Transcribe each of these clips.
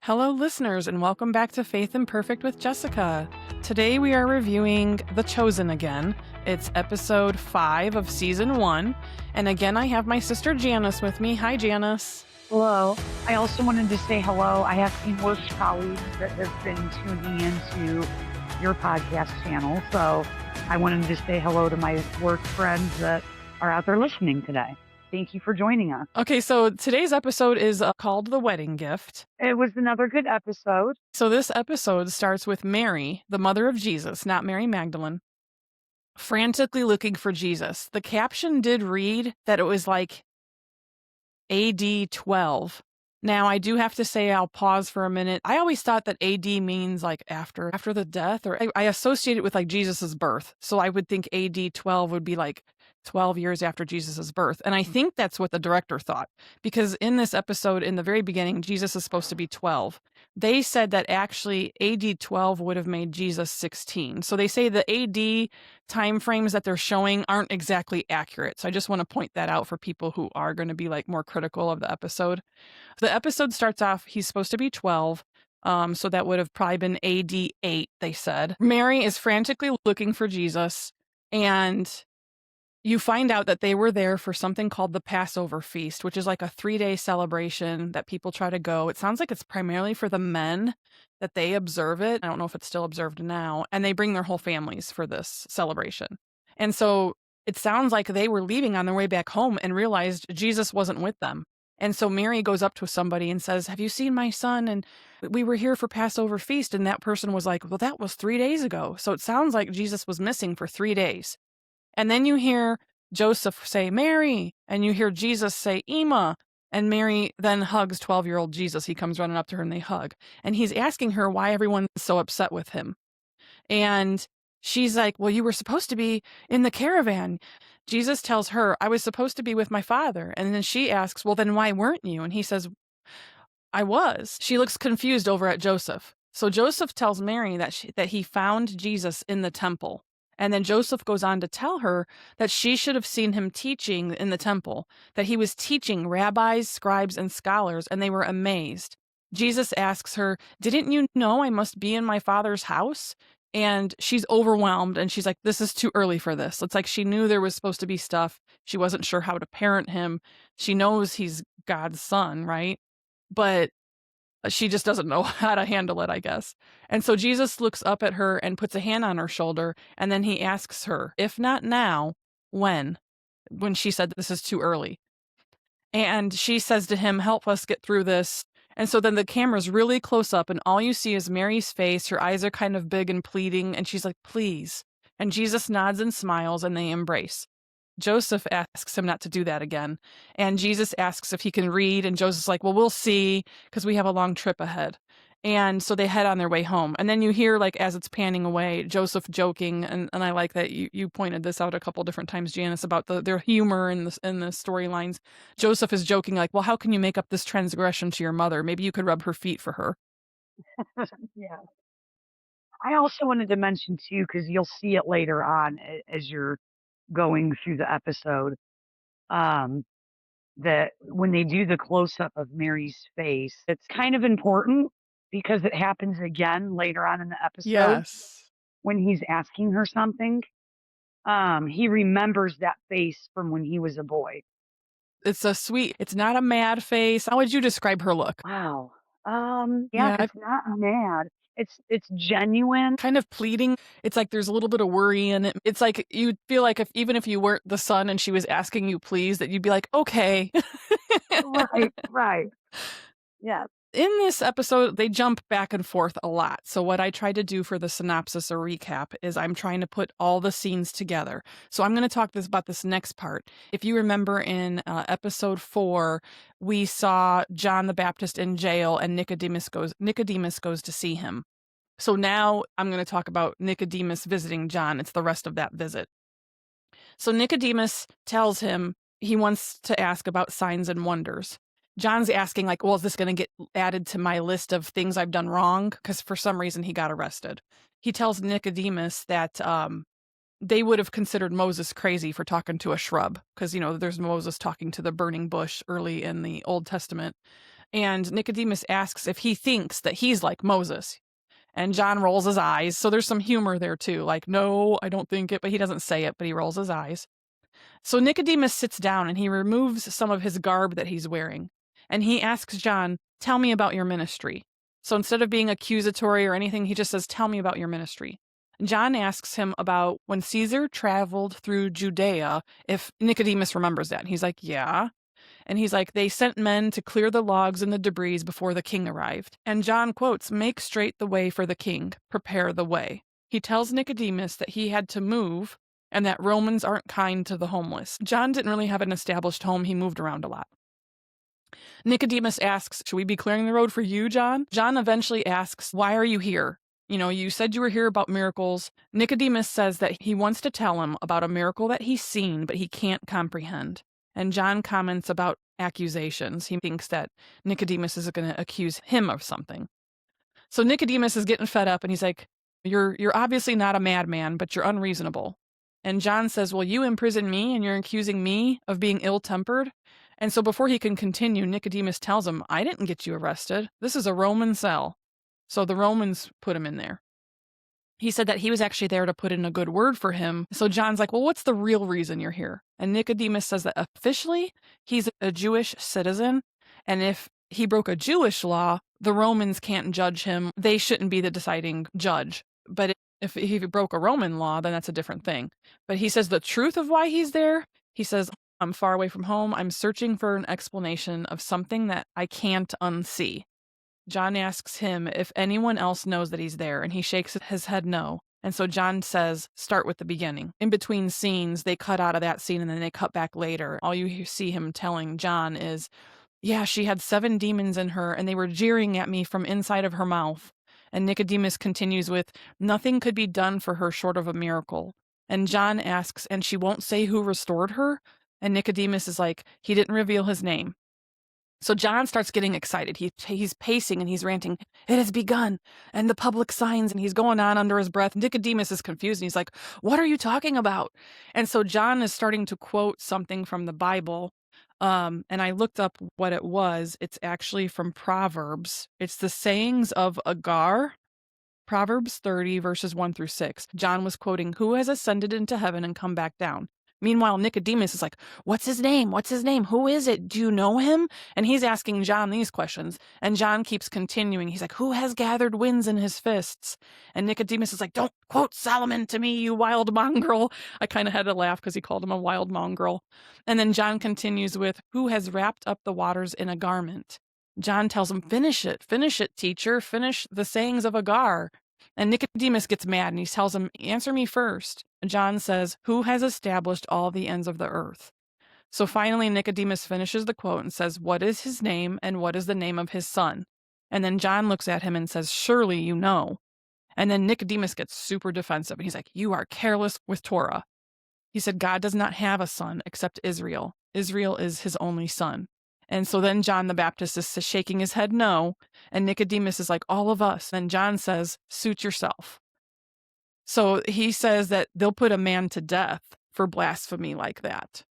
Hello, listeners, and welcome back to Faith Imperfect with Jessica. Today we are reviewing The Chosen again. It's episode 5 of season 1. And again, I have my sister Janice with me. Hi, Janice. Hello. I also wanted to say hello. I have some work colleagues that have been tuning into your podcast channel. So I wanted to say hello to my work friends that are out there listening today. Thank you for joining us. Okay, so today's episode is called The Wedding Gift. It was another good episode. So this episode starts with Mary, the mother of Jesus, not Mary Magdalene, frantically looking for Jesus. The caption did read that it was like AD 12. Now, I do have to say, I'll pause for a minute. I always thought that AD means like after the death, or I associate it with like Jesus's birth. So I would think AD 12 would be like 12 years after Jesus's birth. And I think that's what the director thought, because in this episode, in the very beginning, Jesus is supposed to be 12. They said that actually AD 12 would have made Jesus 16. So they say the AD time frames that they're showing aren't exactly accurate. So I just want to point that out for people who are going to be like more critical of the episode. The episode starts off, he's supposed to be 12. So that would have probably been AD 8, they said. Mary is frantically looking for Jesus, and you find out that they were there for something called the Passover feast, which is like a 3-day celebration that people try to go. It sounds like it's primarily for the men that they observe it. I don't know if it's still observed now. And they bring their whole families for this celebration. And so it sounds like they were leaving on their way back home and realized Jesus wasn't with them. And so Mary goes up to somebody and says, "Have you seen my son? And we were here for Passover feast." And that person was like, "Well, that was 3 days ago." So it sounds like Jesus was missing for 3 days. And then you hear Joseph say, "Mary," and you hear Jesus say, "Emma." And Mary then hugs 12-year-old Jesus. He comes running up to her and they hug. And he's asking her why everyone's so upset with him. And she's like, "Well, you were supposed to be in the caravan." Jesus tells her, "I was supposed to be with my father." And then she asks, "Well, then why weren't you?" And he says, "I was." She looks confused over at Joseph. So Joseph tells Mary that he found Jesus in the temple. And then Joseph goes on to tell her that she should have seen him teaching in the temple, that he was teaching rabbis, scribes, and scholars, and they were amazed. Jesus asks her, "Didn't you know I must be in my father's house?" And she's overwhelmed, and she's like, "This is too early for this." It's like she knew there was supposed to be stuff. She wasn't sure how to parent him. She knows he's God's son, right? But she just doesn't know how to handle it, I guess. And so Jesus looks up at her and puts a hand on her shoulder, and then he asks her, "If not now, when?" When she said this is too early. And she says to him, "Help us get through this." And so then the camera's really close up, and all you see is Mary's face. Her eyes are kind of big and pleading, and she's like, "Please." And Jesus nods and smiles, and they embrace. Joseph asks him not to do that again. And Jesus asks if he can read. And Joseph's like, "Well, we'll see, because we have a long trip ahead." And so they head on their way home. And then you hear, like, as it's panning away, Joseph joking. And I like that you pointed this out a couple different times, Janice, about their humor in the storylines. Joseph is joking, like, "Well, how can you make up this transgression to your mother? Maybe you could rub her feet for her." Yeah. I also wanted to mention too, because you'll see it later on as you're going through the episode, um, that when they do the close up of Mary's face, it's kind of important because it happens again later on in the episode Yes. when he's asking her something. He remembers that face from when he was a boy. It's a sweet, it's not a mad face. How would you describe her look? Wow. Yeah, It's not mad. It's genuine. kind of pleading. It's like there's a little bit of worry in it. It's like you'd feel like even if you weren't the son and she was asking you please, that you'd be like, "Okay." Right, right. Yeah. In this episode, they jump back and forth a lot. So what I tried to do for the synopsis or recap is I'm trying to put all the scenes together. So I'm going to talk about this next part. If you remember in episode 4, we saw John the Baptist in jail, and Nicodemus goes to see him. So now I'm going to talk about Nicodemus visiting John. It's the rest of that visit. So Nicodemus tells him he wants to ask about signs and wonders. John's asking, like, "Well, is this going to get added to my list of things I've done wrong?" Because for some reason he got arrested. He tells Nicodemus that they would have considered Moses crazy for talking to a shrub, because, there's Moses talking to the burning bush early in the Old Testament. And Nicodemus asks if he thinks that he's like Moses. And John rolls his eyes. So there's some humor there too. Like, no, I don't think it, but he doesn't say it, but he rolls his eyes. So Nicodemus sits down and he removes some of his garb that he's wearing. And he asks John, tell me about your ministry. So instead of being accusatory or anything, he just says, tell me about your ministry. John asks him about when Caesar traveled through Judea, if Nicodemus remembers that. And he's like, yeah. And he's like, they sent men to clear the logs and the debris before the king arrived. And John quotes, make straight the way for the king, prepare the way. He tells Nicodemus that he had to move and that Romans aren't kind to the homeless. John didn't really have an established home. He moved around a lot. Nicodemus asks, should we be clearing the road for you, John? John eventually asks, why are you here? You said you were here about miracles. Nicodemus says that he wants to tell him about a miracle that he's seen, but he can't comprehend. And John comments about accusations. He thinks that Nicodemus is going to accuse him of something. So Nicodemus is getting fed up and he's like, you're obviously not a madman, but you're unreasonable. And John says, well, you imprisoned me and you're accusing me of being ill-tempered. And so before he can continue, Nicodemus tells him, I didn't get you arrested. This is a Roman cell. So the Romans put him in there. He said that he was actually there to put in a good word for him. So John's like, well, what's the real reason you're here? And Nicodemus says that officially he's a Jewish citizen. And if he broke a Jewish law, the Romans can't judge him. They shouldn't be the deciding judge. But if he broke a Roman law, then that's a different thing. But he says the truth of why he's there, he says, I'm far away from home. I'm searching for an explanation of something that I can't unsee. John asks him if anyone else knows that he's there, and he shakes his head no. And so John says, start with the beginning. In between scenes, they cut out of that scene and then they cut back later. All you see him telling John is, yeah, she had 7 demons in her and they were jeering at me from inside of her mouth. And Nicodemus continues with, nothing could be done for her short of a miracle. And John asks, and she won't say who restored her? And Nicodemus is like, he didn't reveal his name. So John starts getting excited. He's pacing and he's ranting, it has begun, and the public signs, and he's going on under his breath. Nicodemus is confused and he's like, what are you talking about? And so John is starting to quote something from the Bible. And I looked up what it was. It's actually from Proverbs. It's the sayings of Agar. Proverbs 30 verses 1-6. John was quoting, who has ascended into heaven and come back down? Meanwhile, Nicodemus is like, what's his name? What's his name? Who is it? Do you know him? And he's asking John these questions. And John keeps continuing. He's like, who has gathered winds in his fists? And Nicodemus is like, don't quote Solomon to me, you wild mongrel. I kind of had to laugh because he called him a wild mongrel. And then John continues with, who has wrapped up the waters in a garment? John tells him, finish it, teacher, finish the sayings of Agar. And Nicodemus gets mad and he tells him, answer me first. John says, who has established all the ends of the earth? So finally, Nicodemus finishes the quote and says, what is his name and what is the name of his son? And then John looks at him and says, surely you know. And then Nicodemus gets super defensive and he's like, you are careless with Torah. He said, God does not have a son except Israel. Israel is his only son. And so then John the Baptist is shaking his head no. And Nicodemus is like, all of us. And John says, suit yourself. So he says that they'll put a man to death for blasphemy like that.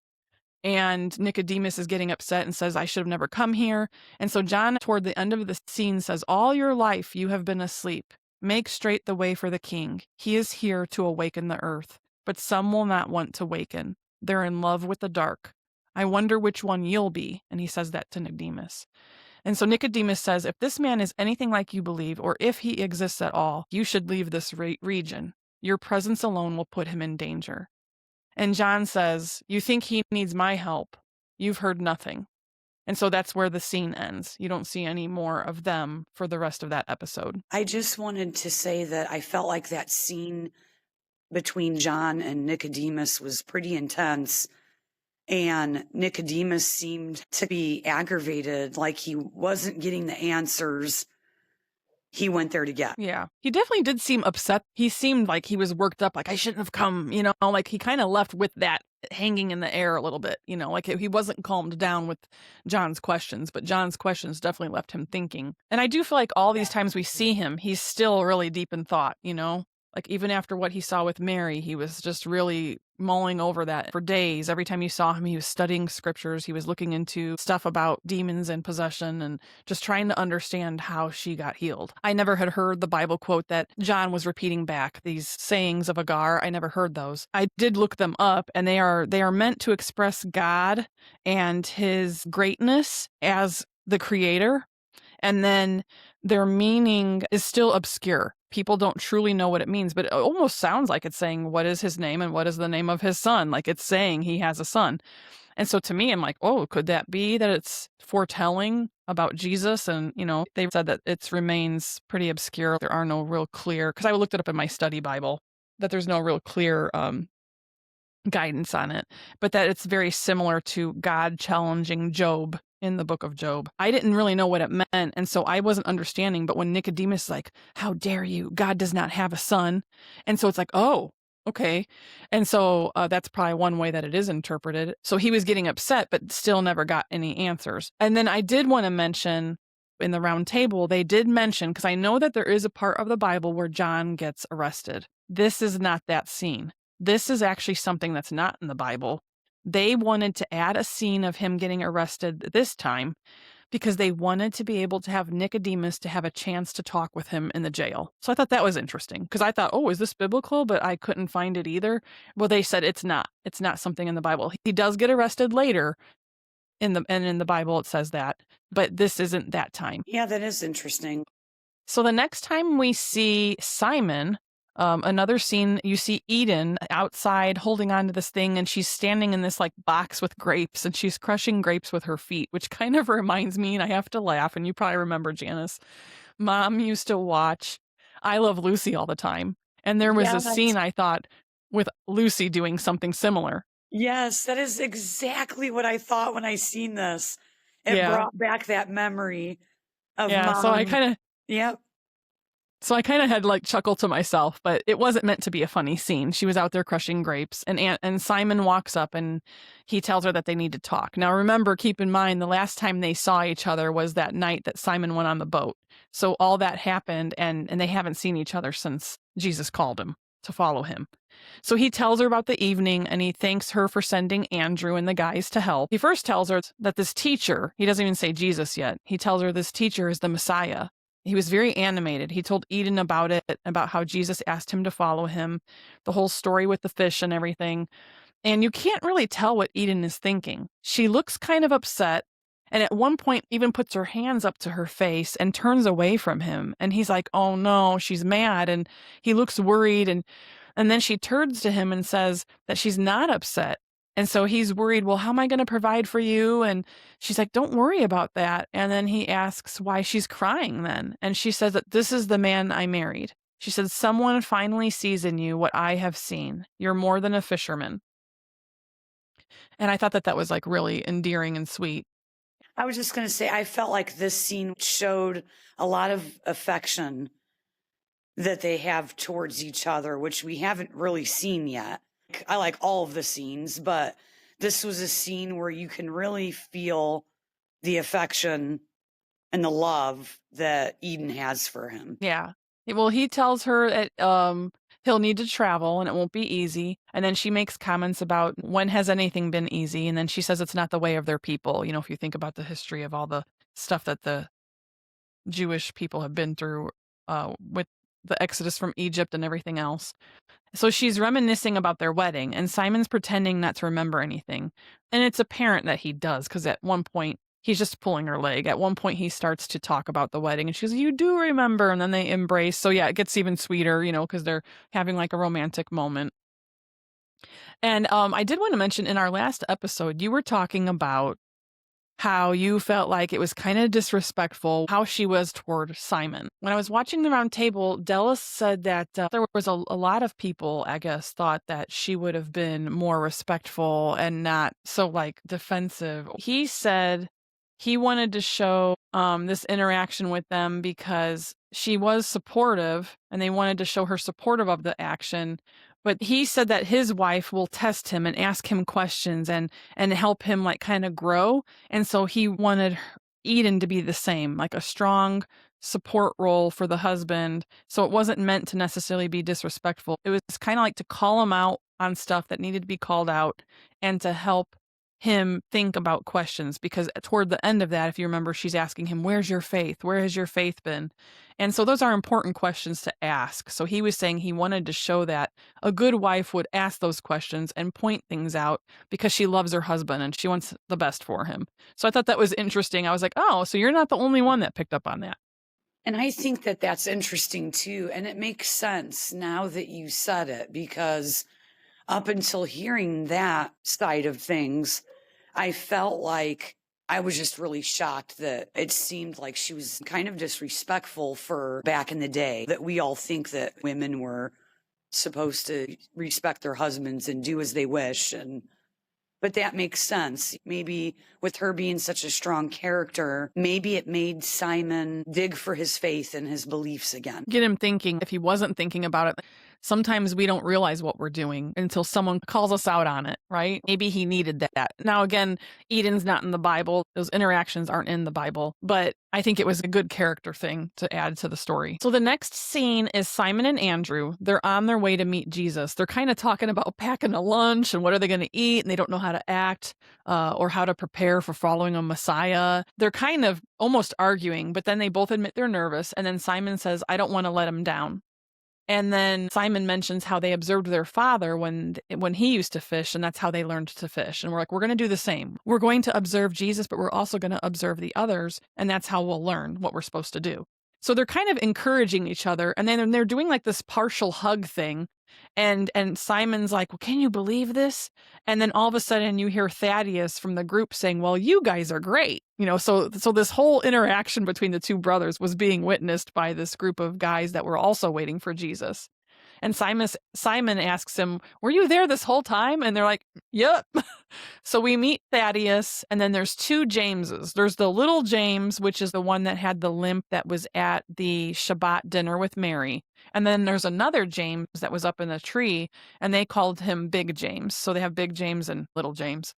And Nicodemus is getting upset and says, I should have never come here. And so John, toward the end of the scene, says, all your life you have been asleep. Make straight the way for the king. He is here to awaken the earth. But some will not want to waken. They're in love with the dark. I wonder which one you'll be. And he says that to Nicodemus. And so Nicodemus says, if this man is anything like you believe, or if he exists at all, you should leave this region. Your presence alone will put him in danger. And John says, you think he needs my help? You've heard nothing. And so that's where the scene ends. You don't see any more of them for the rest of that episode. I just wanted to say that I felt like that scene between John and Nicodemus was pretty intense. And Nicodemus seemed to be aggravated, like he wasn't getting the answers he went there to get. Yeah, he definitely did seem upset. He seemed like he was worked up, like I shouldn't have come, like he kind of left with that hanging in the air a little bit, like he wasn't calmed down with John's questions, but John's questions definitely left him thinking. And I do feel like all these times we see him, he's still really deep in thought, Like, even after what he saw with Mary, he was just really mulling over that for days. Every time you saw him, he was studying scriptures. He was looking into stuff about demons and possession and just trying to understand how she got healed. I never had heard the Bible quote that John was repeating back, these sayings of Agar. I never heard those. I did look them up, and they are meant to express God and his greatness as the creator. And then their meaning is still obscure. People don't truly know what it means, but it almost sounds like it's saying, what is his name and what is the name of his son? Like, it's saying he has a son. And so to me, I'm like, oh, could that be that it's foretelling about Jesus? And, they said that it remains pretty obscure. There are no real clear, because I looked it up in my study Bible, that there's no real clear guidance on it, but that it's very similar to God challenging Job in the book of Job. I didn't really know what it meant, and so I wasn't understanding. But when Nicodemus is like, how dare you? God does not have a son. And so it's like, oh, okay. And so that's probably one way that it is interpreted. So he was getting upset, but still never got any answers. And then I did want to mention in the round table, they did mention, because I know that there is a part of the Bible where John gets arrested. This is not that scene. This is actually something that's not in the Bible. They wanted to add a scene of him getting arrested this time because they wanted to be able to have Nicodemus to have a chance to talk with him in the jail. So I thought that was interesting, because I thought, oh, is this biblical? But I couldn't find it either. Well, they said it's not. It's not something in the Bible. He does get arrested later in the Bible it says that, but this isn't that time. Yeah, that is interesting. So the next time we see Simon, another scene, you see Eden outside holding on to this thing, and she's standing in this like box with grapes, and she's crushing grapes with her feet, which kind of reminds me, and I have to laugh, and you probably remember, Janice, Mom used to watch I Love Lucy all the time. And there was a scene, I thought, with Lucy doing something similar. Yes, that is exactly what I thought when I seen this. It brought back that memory of Mom. So I kind of... Yep. So I kind of had like chuckle to myself, but it wasn't meant to be a funny scene. She was out there crushing grapes, and Simon walks up and he tells her that they need to talk. Now remember, keep in mind, the last time they saw each other was that night that Simon went on the boat. So all that happened, and they haven't seen each other since Jesus called him to follow him. So he tells her about the evening, and he thanks her for sending Andrew and the guys to help. He first tells her that this teacher, he doesn't even say Jesus yet, he tells her this teacher is the Messiah. He was very animated. He told Eden about it, about how Jesus asked him to follow him, the whole story with the fish and everything. And you can't really tell what Eden is thinking. She looks kind of upset, and at one point even puts her hands up to her face and turns away from him. And he's like, oh no, she's mad. And he looks worried. And then she turns to him and says that she's not upset. And so he's worried, well, how am I going to provide for you? And she's like, don't worry about that. And then he asks why she's crying then. And she says that this is the man I married. She said, someone finally sees in you what I have seen. You're more than a fisherman. And I thought that that was like really endearing and sweet. I was just going to say, I felt like this scene showed a lot of affection that they have towards each other, which we haven't really seen yet. I like all of the scenes, but this was a scene where you can really feel the affection and the love that Eden has for him. Yeah. Well, he tells her that he'll need to travel and it won't be easy. And then she makes comments about when has anything been easy? And then she says it's not the way of their people. If you think about the history of all the stuff that the Jewish people have been through with the exodus from Egypt and everything else. So she's reminiscing about their wedding, and Simon's pretending not to remember anything. And it's apparent that he does, because at one point, he's just pulling her leg. At one point, he starts to talk about the wedding, and she's like, you do remember, and then they embrace. So yeah, it gets even sweeter, because they're having like a romantic moment. And I did want to mention, in our last episode, you were talking about how you felt like it was kind of disrespectful how she was toward Simon. When I was watching the round table, Dallas said that there was a lot of people, I guess, thought that she would have been more respectful and not so like defensive. He said he wanted to show this interaction with them because she was supportive and they wanted to show her supportive of the action. But he said that his wife will test him and ask him questions and help him like kind of grow. And so he wanted Eden to be the same, like a strong, support role for the husband. So it wasn't meant to necessarily be disrespectful. It was kind of like to call him out on stuff that needed to be called out and to help him think about questions, because toward the end of that, if you remember, she's asking him, where's your faith? Where has your faith been? And so those are important questions to ask. So he was saying he wanted to show that a good wife would ask those questions and point things out because she loves her husband and she wants the best for him. So I thought that was interesting. I was like, oh, so you're not the only one that picked up on that. And I think that that's interesting too. And it makes sense now that you said it, because up until hearing that side of things, I felt like I was just really shocked that it seemed like she was kind of disrespectful for back in the day, that we all think that women were supposed to respect their husbands and do as they wish. But that makes sense. Maybe with her being such a strong character, maybe it made Simon dig for his faith and his beliefs again. Get him thinking. If he wasn't thinking about it, sometimes we don't realize what we're doing until someone calls us out on it, right? Maybe he needed that. Now, again, Eden's not in the Bible. Those interactions aren't in the Bible, but I think it was a good character thing to add to the story. So the next scene is Simon and Andrew. They're on their way to meet Jesus. They're kind of talking about packing a lunch and what are they going to eat, and they don't know how to act or how to prepare for following a Messiah. They're kind of almost arguing, but then they both admit they're nervous. And then Simon says, I don't want to let him down. And then Simon mentions how they observed their father when he used to fish, and that's how they learned to fish. And we're like, we're going to do the same. We're going to observe Jesus, but we're also going to observe the others, and that's how we'll learn what we're supposed to do. So they're kind of encouraging each other, and then they're doing like this partial hug thing. And Simon's like, well, can you believe this? And then all of a sudden you hear Thaddeus from the group saying, well, you guys are great. So this whole interaction between the two brothers was being witnessed by this group of guys that were also waiting for Jesus. And Simon asks him, were you there this whole time? And they're like, yep. So we meet Thaddeus, and then there's two Jameses. There's the little James, which is the one that had the limp that was at the Shabbat dinner with Mary. And then there's another James that was up in the tree, and they called him Big James. So they have Big James and Little James.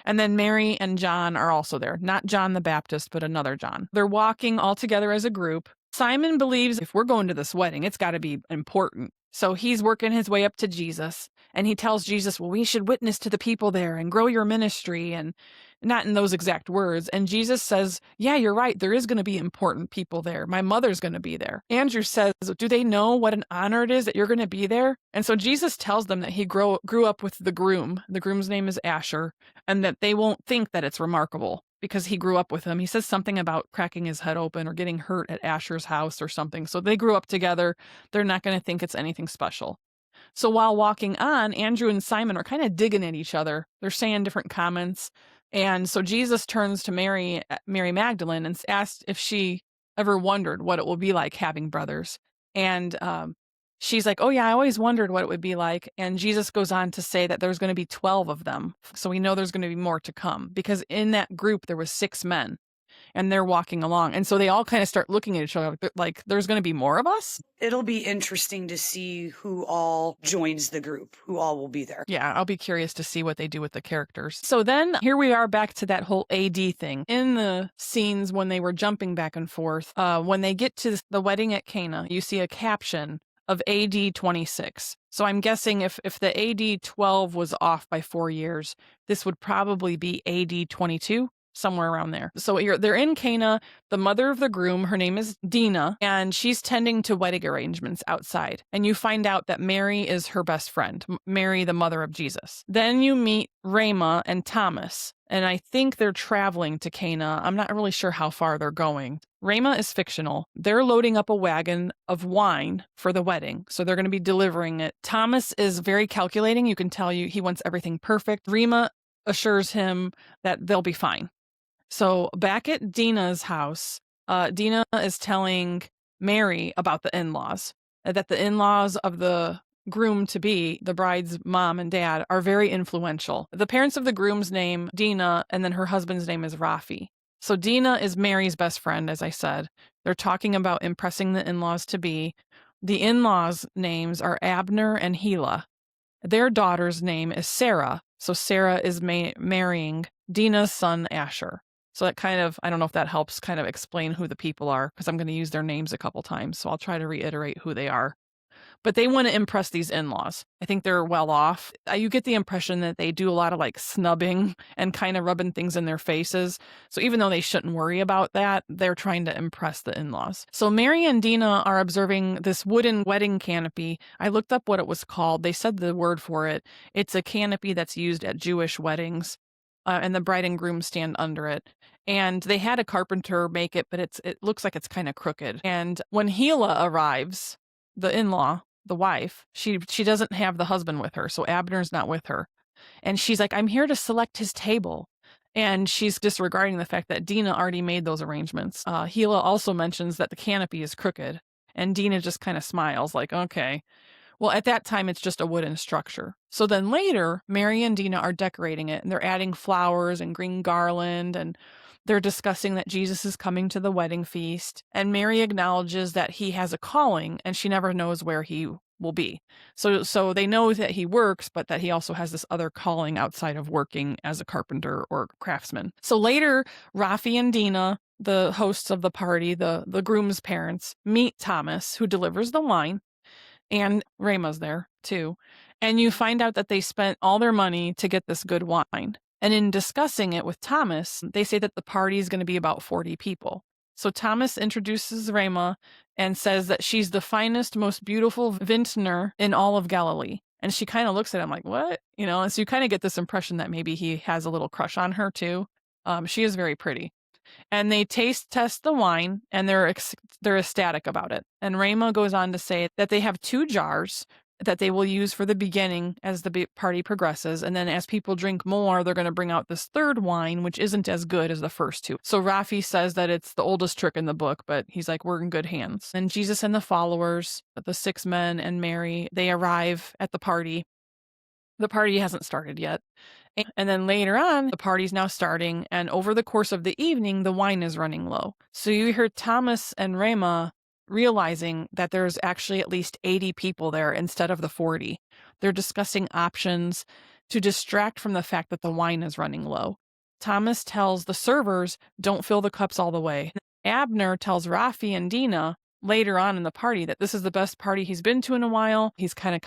And then Mary and John are also there. Not John the Baptist, but another John. They're walking all together as a group. Simon believes if we're going to this wedding, it's got to be important. So he's working his way up to Jesus, and he tells Jesus, well, we should witness to the people there and grow your ministry, and not in those exact words. And Jesus says, yeah, you're right. There is going to be important people there. My mother's going to be there. Andrew says, do they know what an honor it is that you're going to be there? And so Jesus tells them that he grew up with the groom. The groom's name is Asher, and that they won't think that it's remarkable because he grew up with him. He says something about cracking his head open or getting hurt at Asher's house or something. So they grew up together. They're not going to think it's anything special. So while walking on, Andrew and Simon are kind of digging at each other. They're saying different comments. And so Jesus turns to Mary Magdalene and asked if she ever wondered what it will be like having brothers. And she's like, oh yeah, I always wondered what it would be like. And Jesus goes on to say that there's going to be 12 of them. So we know there's going to be more to come, because in that group, there was 6 men. And they're walking along. And so they all kind of start looking at each other like there's going to be more of us. It'll be interesting to see who all joins the group, who all will be there. Yeah, I'll be curious to see what they do with the characters. So then here we are back to that whole AD thing. In the scenes when they were jumping back and forth, when they get to the wedding at Cana, you see a caption of AD 26. So I'm guessing if the AD 12 was off by 4 years, this would probably be AD 22. Somewhere around there. So they're in Cana. The mother of the groom, her name is Dina, and she's tending to wedding arrangements outside. And you find out that Mary is her best friend, Mary, the mother of Jesus. Then you meet Rama and Thomas, and I think they're traveling to Cana. I'm not really sure how far they're going. Rama is fictional. They're loading up a wagon of wine for the wedding, so they're going to be delivering it. Thomas is very calculating. You can tell he wants everything perfect. Rama assures him that they'll be fine. So back at Dina's house, Dina is telling Mary about the in-laws, that the in-laws of the groom-to-be, the bride's mom and dad, are very influential. The parents of the groom's name, Dina, and then her husband's name is Rafi. So Dina is Mary's best friend, as I said. They're talking about impressing the in-laws to be. The in-laws' names are Abner and Hela. Their daughter's name is Sarah. So Sarah is marrying Dina's son, Asher. So that kind of, I don't know if that helps kind of explain who the people are, because I'm going to use their names a couple times. So I'll try to reiterate who they are. But they want to impress these in-laws. I think they're well off. You get the impression that they do a lot of like snubbing and kind of rubbing things in their faces. So even though they shouldn't worry about that, they're trying to impress the in-laws. So Mary and Dina are observing this wooden wedding canopy. I looked up what it was called. They said the word for it. It's a canopy that's used at Jewish weddings. And the bride and groom stand under it. And they had a carpenter make it, but it looks like it's kind of crooked. And when Gila arrives, the in-law, the wife, she doesn't have the husband with her, so Abner's not with her. And she's like, I'm here to select his table. And she's disregarding the fact that Dina already made those arrangements. Gila also mentions that the canopy is crooked. And Dina just kind of smiles like, okay. Well, at that time, it's just a wooden structure. So then later, Mary and Dina are decorating it, and they're adding flowers and green garland, and they're discussing that Jesus is coming to the wedding feast. And Mary acknowledges that he has a calling, and she never knows where he will be. So they know that he works, but that he also has this other calling outside of working as a carpenter or craftsman. So later, Rafi and Dina, the hosts of the party, the groom's parents, meet Thomas, who delivers the wine. And Rama's there too. And you find out that they spent all their money to get this good wine. And in discussing it with Thomas, they say that the party is going to be about 40 people. So Thomas introduces Rama and says that she's the finest, most beautiful vintner in all of Galilee. And she kind of looks at him like, what? And so you kind of get this impression that maybe he has a little crush on her too. She is very pretty. And they taste test the wine, and they're ecstatic about it. And Rama goes on to say that they have 2 jars that they will use for the beginning as the party progresses. And then as people drink more, they're going to bring out this 3rd wine, which isn't as good as the first 2. So Rafi says that it's the oldest trick in the book, but he's like, we're in good hands. And Jesus and the followers, the 6 men and Mary, they arrive at the party. The party hasn't started yet. And then later on, the party's now starting, and over the course of the evening, the wine is running low. So you hear Thomas and Rama realizing that there's actually at least 80 people there instead of the 40. They're discussing options to distract from the fact that the wine is running low. Thomas tells the servers, don't fill the cups all the way. Abner tells Rafi and Dina later on in the party that this is the best party he's been to in a while. He's kind of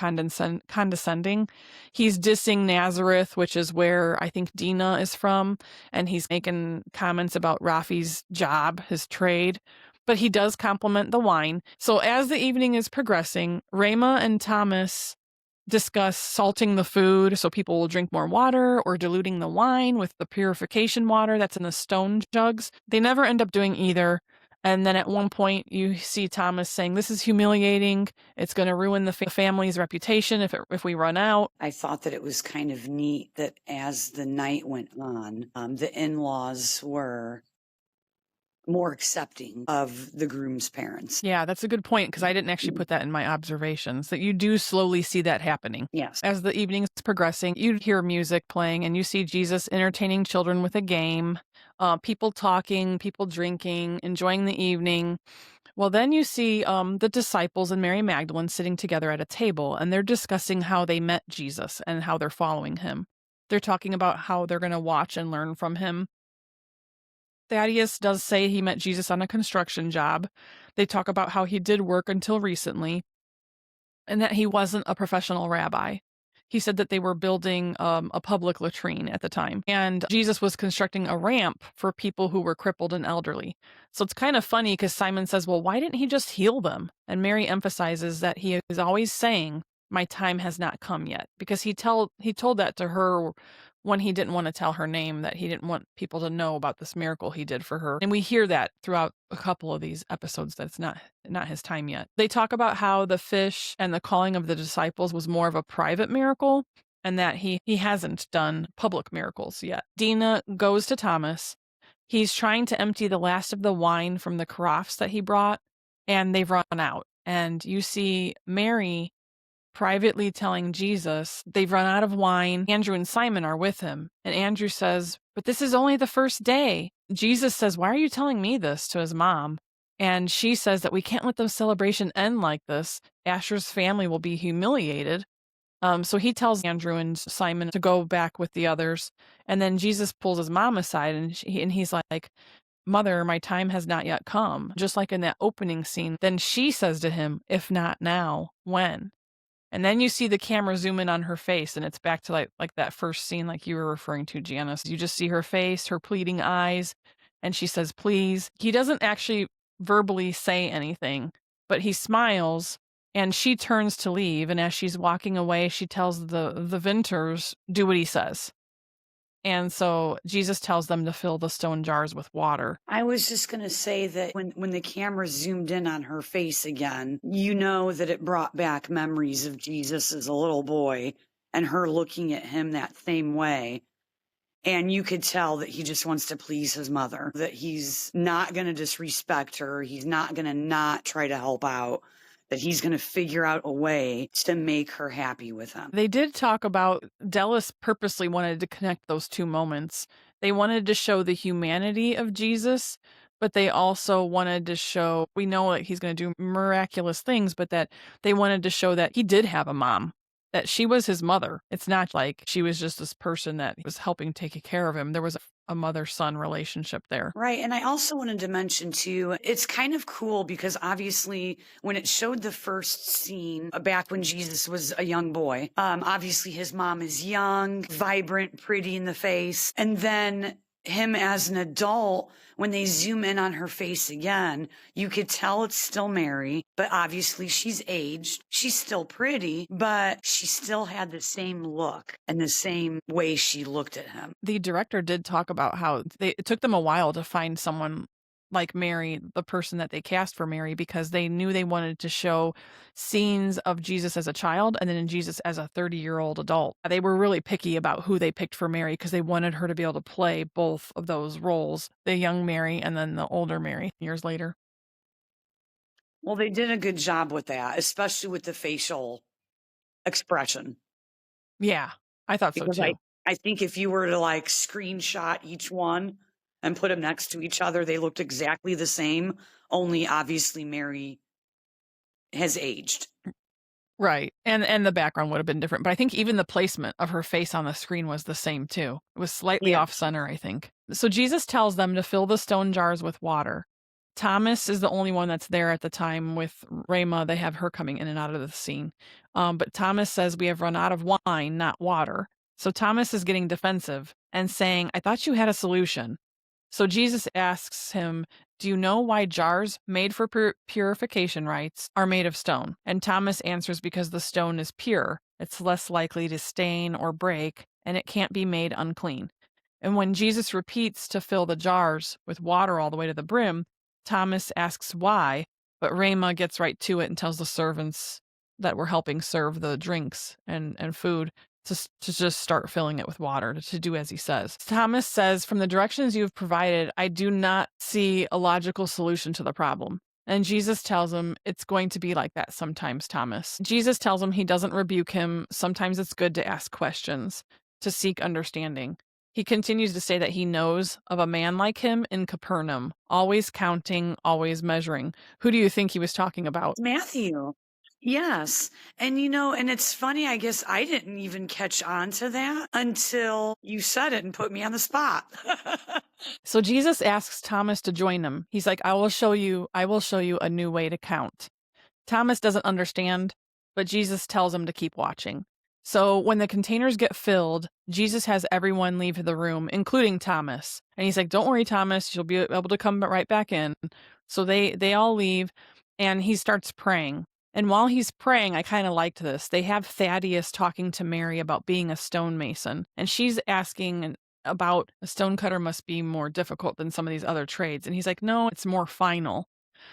condescending. He's dissing Nazareth, which is where I think Dina is from, and he's making comments about Rafi's job, his trade. But he does compliment the wine. So as the evening is progressing, Rama and Thomas discuss salting the food so people will drink more water, or diluting the wine with the purification water that's in the stone jugs. They never end up doing either. And then at one point you see Thomas saying, this is humiliating. It's going to ruin the family's reputation if we run out. I thought that it was kind of neat that as the night went on, the in-laws were more accepting of the groom's parents. Yeah, that's a good point, because I didn't actually put that in my observations, that you do slowly see that happening. Yes. As the evening's progressing, you hear music playing, and you see Jesus entertaining children with a game, people talking, people drinking, enjoying the evening. Well, then you see the disciples and Mary Magdalene sitting together at a table, and they're discussing how they met Jesus and how they're following him. They're talking about how they're going to watch and learn from him. Thaddeus does say he met Jesus on a construction job. They talk about how he did work until recently, and that he wasn't a professional rabbi. He said that they were building a public latrine at the time, and Jesus was constructing a ramp for people who were crippled and elderly. So it's kind of funny, because Simon says, well, why didn't he just heal them? And Mary emphasizes that he is always saying, my time has not come yet, because he told that to her when he didn't want to tell her name, that he didn't want people to know about this miracle he did for her. And we hear that throughout a couple of these episodes, that it's not his time yet. They talk about how the fish and the calling of the disciples was more of a private miracle, and that he hasn't done public miracles yet. Dina goes to Thomas. He's trying to empty the last of the wine from the carafes that he brought, and they've run out. And you see Mary privately telling Jesus they've run out of wine. Andrew and Simon are with him. And Andrew says, but this is only the first day. Jesus says, why are you telling me this, to his mom? And she says that we can't let the celebration end like this. Asher's family will be humiliated. So he tells Andrew and Simon to go back with the others. And then Jesus pulls his mom aside and he's like, Mother, my time has not yet come. Just like in that opening scene. Then she says to him, if not now, when? And then you see the camera zoom in on her face, and it's back to like that first scene like you were referring to, Janice. You just see her face, her pleading eyes, and she says, please. He doesn't actually verbally say anything, but he smiles, and she turns to leave, and as she's walking away, she tells the vintners, do what he says. And so Jesus tells them to fill the stone jars with water. I was just going to say that when the camera zoomed in on her face again, you know that it brought back memories of Jesus as a little boy and her looking at him that same way. And you could tell that he just wants to please his mother, that he's not going to disrespect her. He's not going to not try to help out, that he's going to figure out a way to make her happy with him. They did talk about Dallas purposely wanted to connect those two moments. They wanted to show the humanity of Jesus, but they also wanted to show, we know that he's going to do miraculous things, but that they wanted to show that he did have a mom, that she was his mother. It's not like she was just this person that was helping take care of him. There was a mother-son relationship there. Right. And I also wanted to mention too, it's kind of cool because obviously when it showed the first scene back when Jesus was a young boy, obviously his mom is young, vibrant, pretty in the face. And then him as an adult, when they zoom in on her face again, you could tell it's still Mary, but obviously she's aged. She's still pretty, but she still had the same look and the same way she looked at him. The director did talk about how it took them a while to find someone like Mary, the person that they cast for Mary, because they knew they wanted to show scenes of Jesus as a child and then Jesus as a 30-year-old adult. They were really picky about who they picked for Mary because they wanted her to be able to play both of those roles, the young Mary and then the older Mary years later. Well, they did a good job with that, especially with the facial expression. Yeah, I thought so Because too. I think if you were to like screenshot each one and put them next to each other, they looked exactly the same, only obviously Mary has aged. Right. And the background would have been different, but I think even the placement of her face on the screen was the same too. It was slightly off center, I think. So Jesus tells them to fill the stone jars with water. Thomas is the only one that's there at the time with Rama. They have her coming in and out of the scene. But Thomas says, we have run out of wine, not water. So Thomas is getting defensive and saying, I thought you had a solution. So Jesus asks him, do you know why jars made for purification rites are made of stone? And Thomas answers, because the stone is pure. It's less likely to stain or break, and it can't be made unclean. And when Jesus repeats to fill the jars with water all the way to the brim, Thomas asks why, but Rama gets right to it and tells the servants that were helping serve the drinks and food to just start filling it with water, to do as he says. Thomas says, from the directions you have provided, I do not see a logical solution to the problem. And Jesus tells him, it's going to be like that sometimes, Thomas. Jesus tells him he doesn't rebuke him. Sometimes it's good to ask questions, to seek understanding. He continues to say that he knows of a man like him in Capernaum, always counting, always measuring. Who do you think he was talking about? Matthew. Yes. And and it's funny, I guess I didn't even catch on to that until you said it and put me on the spot. So Jesus asks Thomas to join him. He's like, I will show you a new way to count. Thomas doesn't understand, but Jesus tells him to keep watching. So when the containers get filled, Jesus has everyone leave the room, including Thomas. And he's like, don't worry, Thomas, you'll be able to come right back in. So they all leave, and he starts praying. And while he's praying, I kind of liked this. They have Thaddeus talking to Mary about being a stonemason. And she's asking about a stonecutter must be more difficult than some of these other trades. And he's like, no, it's more final.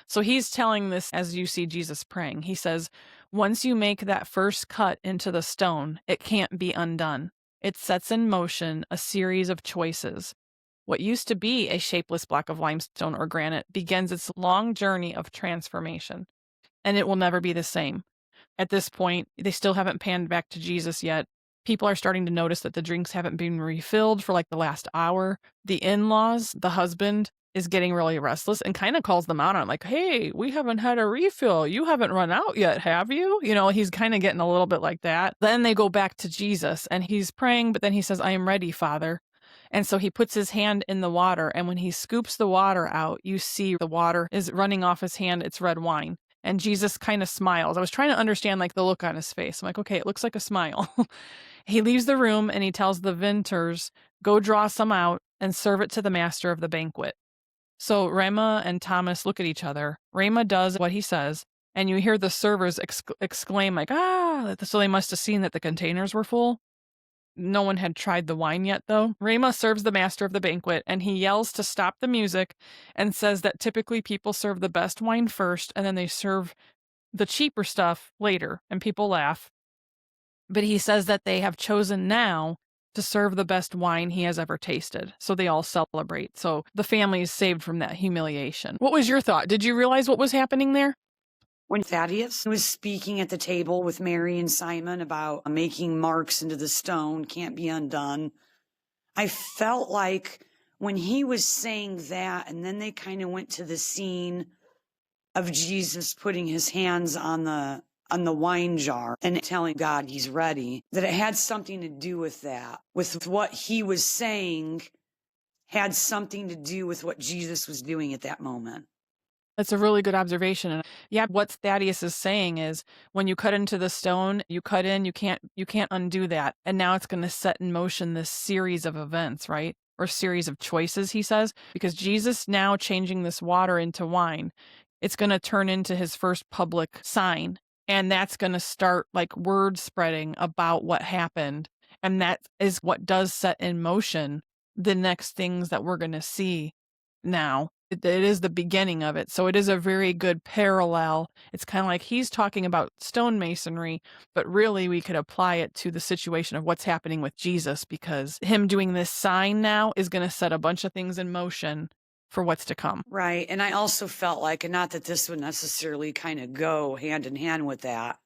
So he's telling this as you see Jesus praying. He says, once you make that first cut into the stone, it can't be undone. It sets in motion a series of choices. What used to be a shapeless block of limestone or granite begins its long journey of transformation, and it will never be the same. At this point, they still haven't panned back to Jesus yet. People are starting to notice that the drinks haven't been refilled for like the last hour. The in-laws, the husband, is getting really restless and kind of calls them out on it, like, hey, we haven't had a refill. You haven't run out yet, have you? He's kind of getting a little bit like that. Then they go back to Jesus and he's praying, but then he says, I am ready, Father. And so he puts his hand in the water, and when he scoops the water out, you see the water is running off his hand. It's red wine. And Jesus kind of smiles. I was trying to understand like the look on his face. I'm like, okay, it looks like a smile. He leaves the room and he tells the vintners, go draw some out and serve it to the master of the banquet. So Rema and Thomas look at each other. Rema does what he says, and you hear the servers exclaim like, ah, so they must have seen that the containers were full. No one had tried the wine yet, though. Rema serves the master of the banquet, and he yells to stop the music and says that typically people serve the best wine first, and then they serve the cheaper stuff later, and people laugh. But he says that they have chosen now to serve the best wine he has ever tasted. So they all celebrate. So the family is saved from that humiliation. What was your thought? Did you realize what was happening there? When Thaddeus was speaking at the table with Mary and Simon about making marks into the stone can't be undone, I felt like when he was saying that, and then they kind of went to the scene of Jesus putting his hands on the wine jar and telling God he's ready, that it had something to do with that, with what he was saying had something to do with what Jesus was doing at that moment. That's a really good observation. And yeah, what Thaddeus is saying is when you cut into the stone, you cut in, you can't undo that. And now it's going to set in motion this series of events, right? Or series of choices, he says, because Jesus now changing this water into wine, it's going to turn into his first public sign. And that's going to start like word spreading about what happened. And that is what does set in motion the next things that we're going to see now. It is the beginning of it. So it is a very good parallel. It's kind of like he's talking about stonemasonry, but really we could apply it to the situation of what's happening with Jesus, because him doing this sign now is going to set a bunch of things in motion for what's to come. Right. And I also felt like, and not that this would necessarily kind of go hand in hand with that,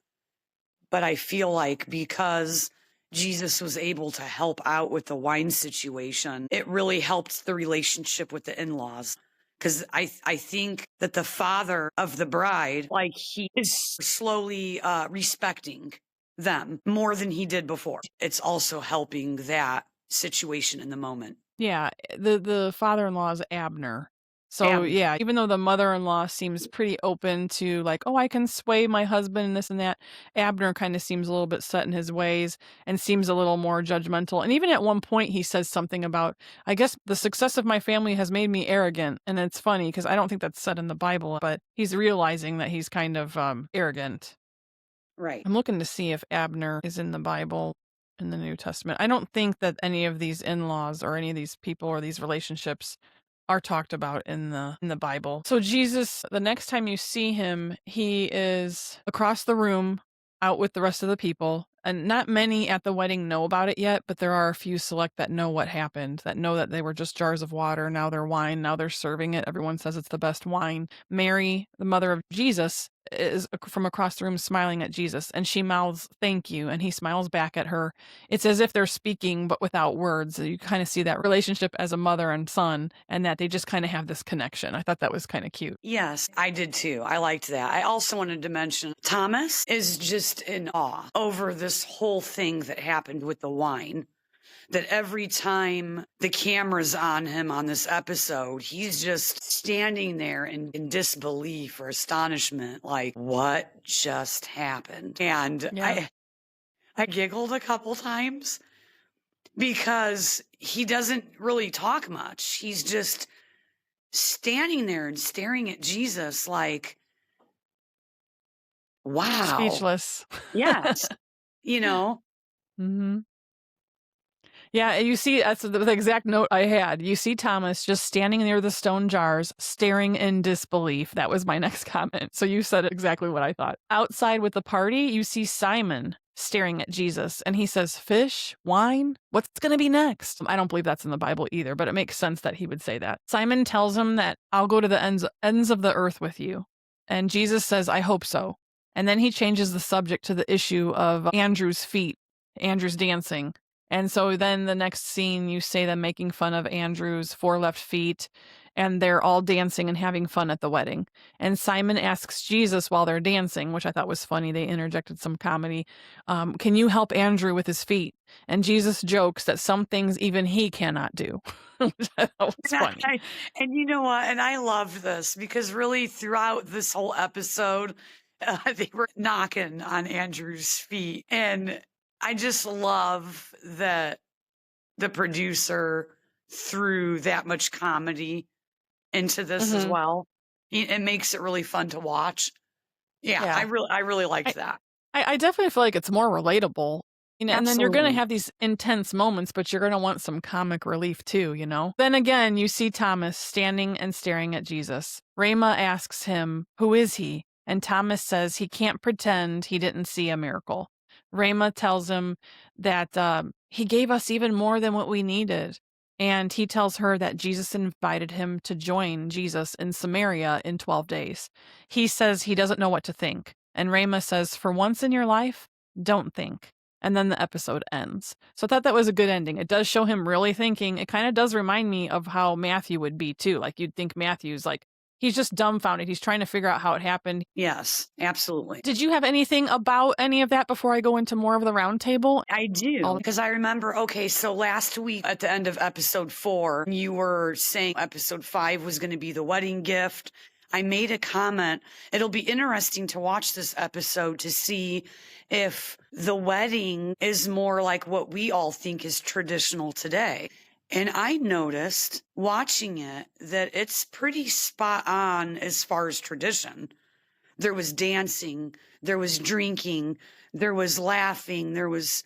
but I feel like because Jesus was able to help out with the wine situation, it really helped the relationship with the in-laws. Because I think that the father of the bride, like he is slowly respecting them more than he did before. It's also helping that situation in the moment. Yeah, the father-in-law is Abner. So Abner. yeah, even though the mother-in-law seems pretty open to like, oh, I can sway my husband and this and that, Abner kind of seems a little bit set in his ways and seems a little more judgmental. And even at one point he says something about, I guess the success of my family has made me arrogant. And it's funny because I don't think that's said in the Bible, but he's realizing that he's kind of arrogant. Right. I'm looking to see if Abner is in the Bible in the New Testament. I don't think that any of these in-laws or any of these people or these relationships are talked about in the Bible. So Jesus, the next time you see him, he is across the room out with the rest of the people. And not many at the wedding know about it yet, but there are a few select that know what happened, that know that they were just jars of water. Now they're wine. Now they're serving it. Everyone says it's the best wine. Mary, the mother of Jesus, is from across the room smiling at Jesus, and she mouths, thank you. And he smiles back at her. It's as if they're speaking, but without words. You kind of see that relationship as a mother and son, and that they just kind of have this connection. I thought that was kind of cute. Yes, I did too. I liked that. I also wanted to mention Thomas is just in awe over this whole thing that happened with the wine. That every time the camera's on him on this episode, he's just standing there in disbelief or astonishment, like, what just happened? And Yeah. I giggled a couple times because he doesn't really talk much. He's just standing there and staring at Jesus like, wow. Speechless. Yes. Mm-hmm. Yeah, you see, that's the exact note I had. You see Thomas just standing near the stone jars, staring in disbelief. That was my next comment. So you said exactly what I thought. Outside with the party, you see Simon staring at Jesus, and he says, fish, wine, what's going to be next? I don't believe that's in the Bible either, but it makes sense that he would say that. Simon tells him that I'll go to the ends of the earth with you. And Jesus says, I hope so. And then he changes the subject to the issue of Andrew's feet, Andrew's dancing. And so then the next scene, you say them making fun of Andrew's 4 left feet, and they're all dancing and having fun at the wedding. And Simon asks Jesus while they're dancing, which I thought was funny. They interjected some comedy. Can you help Andrew with his feet? And Jesus jokes that some things even he cannot do. Which I thought was funny. And you know what? And I love this because really throughout this whole episode, they were knocking on Andrew's feet. And I just love that the producer threw that much comedy into this as well. It makes it really fun to watch. Yeah. Yeah. I really liked that. I definitely feel like it's more relatable. And then you're going to Absolutely. have these intense moments, but you're going to want some comic relief too, you know? Then again, you see Thomas standing and staring at Jesus. Rama asks him, "Who is he?" And Thomas says he can't pretend he didn't see a miracle. Rama tells him that he gave us even more than what we needed. And he tells her that Jesus invited him to join Jesus in Samaria in 12 days. He says he doesn't know what to think. And Rama says, "For once in your life, don't think." And then the episode ends. So I thought that was a good ending. It does show him really thinking. It kind of does remind me of how Matthew would be too. Like you'd think Matthew's like, he's just dumbfounded. He's trying to figure out how it happened. Yes, absolutely. Did you have anything about any of that before I go into more of the round table? I do, because I remember, okay, so last week at the end of episode 4, you were saying episode 5 was going to be the wedding gift. I made a comment. It'll be interesting to watch this episode to see if the wedding is more like what we all think is traditional today. And I noticed watching it that it's pretty spot on as far as tradition. There was dancing, there was drinking, there was laughing, there was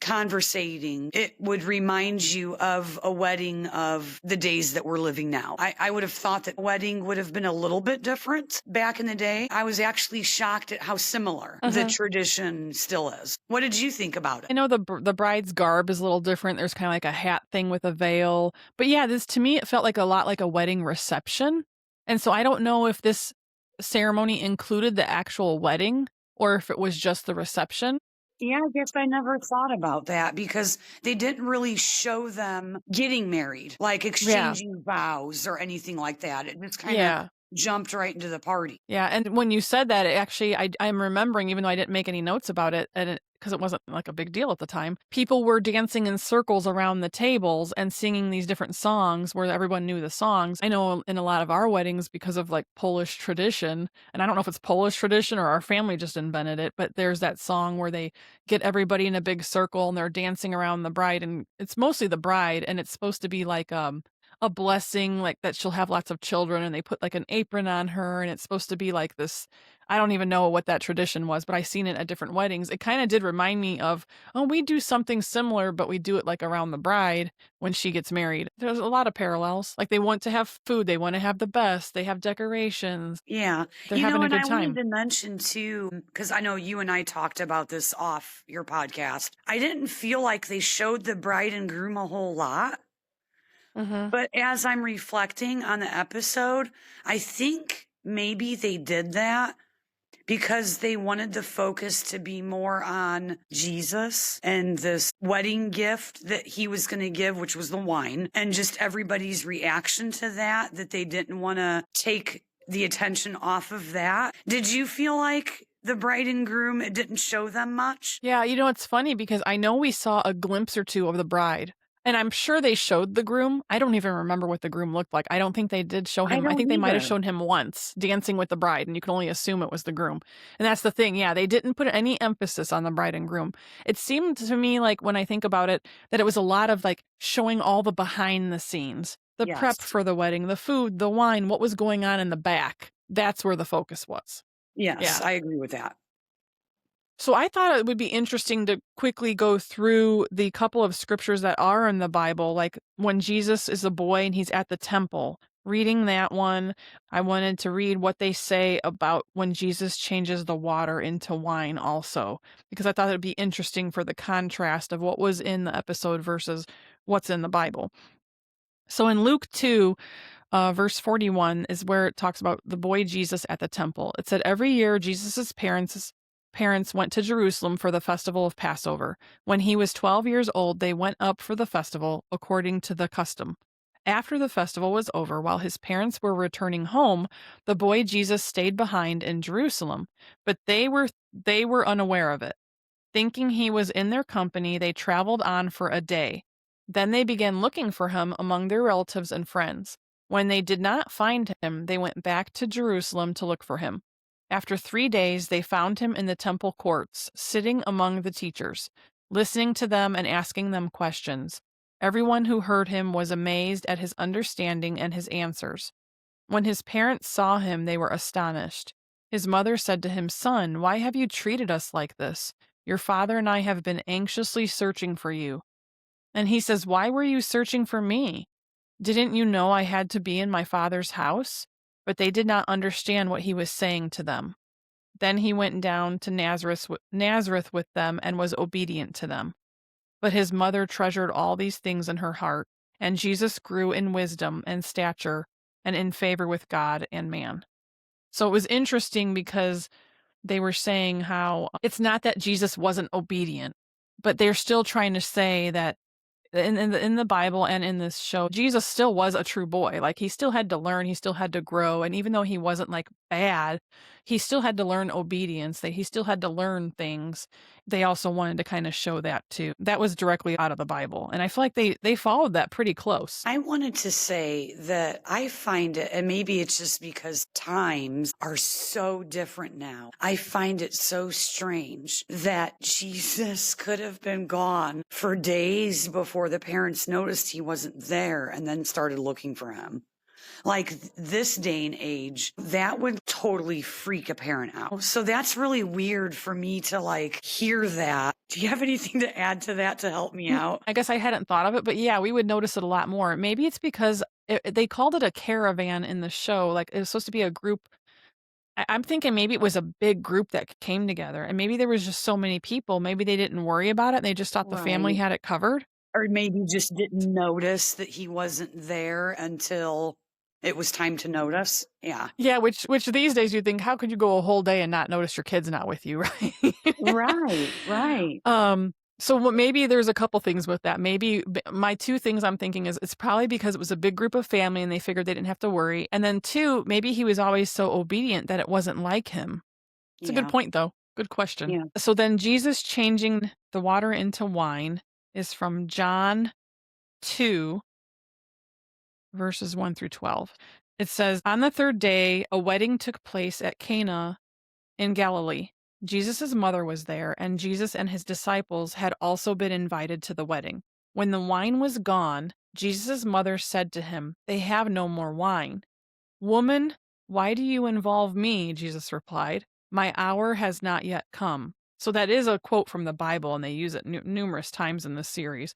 conversating. It would remind you of a wedding of the days that we're living now. I would have thought that wedding would have been a little bit different back in the day. I was actually shocked at how similar the tradition still is. What did you think about it? I know the bride's garb is a little different. There's kind of like a hat thing with a veil. But yeah, this to me, it felt like a lot like a wedding reception. And so I don't know if this ceremony included the actual wedding or if it was just the reception. Yeah, I guess I never thought about that because they didn't really show them getting married, like exchanging vows or anything like that. It just kind of jumped right into the party. Yeah, and when you said that, it actually, I'm remembering, even though I didn't make any notes about it, and because it wasn't like a big deal at the time, people were dancing in circles around the tables and singing these different songs where everyone knew the songs. I know in a lot of our weddings, because of like Polish tradition, and I don't know if it's Polish tradition or our family just invented it, but there's that song where they get everybody in a big circle and they're dancing around the bride, and it's mostly the bride, and it's supposed to be like a blessing, like that she'll have lots of children, and they put like an apron on her, and it's supposed to be like this. I don't even know what that tradition was, but I seen it at different weddings. It kind of did remind me of, oh, we do something similar, but we do it like around the bride when she gets married. There's a lot of parallels. Like they want to have food, they want to have the best, they have decorations. Yeah. They're having a good I time. wanted to mention too, because I know you and I talked about this off your podcast. I didn't feel like they showed the bride and groom a whole lot. But as I'm reflecting on the episode, I think maybe they did that because they wanted the focus to be more on Jesus and this wedding gift that he was going to give, which was the wine, and just everybody's reaction to that they didn't want to take the attention off of that. Did you feel like the bride and groom, it didn't show them much? Yeah, you know, it's funny because I know we saw a glimpse or two of the bride. And I'm sure they showed the groom. I don't even remember what the groom looked like. I don't think they did show him. I think they might have shown him once dancing with the bride, and you can only assume it was the groom. And that's the thing. Yeah, they didn't put any emphasis on the bride and groom. It seemed to me like when I think about it, that it was a lot of like showing all the behind the scenes, the prep for the wedding, the food, the wine, what was going on in the back. That's where the focus was. Yes, I agree with that. So I thought it would be interesting to quickly go through the couple of scriptures that are in the Bible, like when Jesus is a boy and he's at the temple. Reading that one, I wanted to read what they say about when Jesus changes the water into wine also, because I thought it would be interesting for the contrast of what was in the episode versus what's in the Bible. So in Luke 2, verse 41 is where it talks about the boy Jesus at the temple. It said, every year Jesus' parents parents went to Jerusalem for the festival of Passover. When he was 12 years old, they went up for the festival according to the custom. After the festival was over, while his parents were returning home, the boy Jesus stayed behind in Jerusalem, but they were unaware of it. Thinking he was in their company, they traveled on for a day. Then they began looking for him among their relatives and friends. When they did not find him, they went back to Jerusalem to look for him. After 3 days, they found him in the temple courts, sitting among the teachers, listening to them and asking them questions. Everyone who heard him was amazed at his understanding and his answers. When his parents saw him, they were astonished. His mother said to him, "Son, why have you treated us like this? Your father and I have been anxiously searching for you." And he says, "Why were you searching for me? Didn't you know I had to be in my father's house?" But they did not understand what he was saying to them. Then he went down to Nazareth with them and was obedient to them. But his mother treasured all these things in her heart, and Jesus grew in wisdom and stature and in favor with God and man. So it was interesting because they were saying how it's not that Jesus wasn't obedient, but they're still trying to say that in the Bible and in this show, Jesus still was a true boy. Like, he still had to learn, he still had to grow, and even though he wasn't, like, bad, he still had to learn obedience, that he still had to learn things. They also wanted to kinda show that too. That was directly out of the Bible, and I feel like they followed that pretty close. I wanted to say that I find it, and maybe it's just because times are so different now. I find it so strange that Jesus could have been gone for days before the parents noticed he wasn't there and then started looking for him. Like, this day and age, that would totally freak a parent out. So that's really weird for me to hear that. Do you have anything to add to that to help me out? I guess I hadn't thought of it, but yeah, we would notice it a lot more. Maybe it's because they called it a caravan in the show. Like, it was supposed to be a group. I'm thinking maybe it was a big group that came together, and maybe there was just so many people. Maybe they didn't worry about it. And they just thought the family Right. had it covered. Or maybe just didn't notice that he wasn't there until it was time to notice. Yeah. Yeah, which these days you'd think, how could you go a whole day and not notice your kid's not with you, right? Right, right. So maybe there's a couple things with that. Maybe my two things I'm thinking is it's probably because it was a big group of family and they figured they didn't have to worry. And then two, maybe he was always so obedient that it wasn't like him. It's a good Yeah. point, though. Good question. Yeah. So then Jesus changing the water into wine is from John 2, verses 1 through 12. It says, "On the third day, a wedding took place at Cana in Galilee. Jesus' mother was there, and Jesus and his disciples had also been invited to the wedding. When the wine was gone, Jesus' mother said to him, 'They have no more wine.' 'Woman, why do you involve me?' Jesus replied. 'My hour has not yet come.'" So that is a quote from the Bible, and they use it numerous times in this series.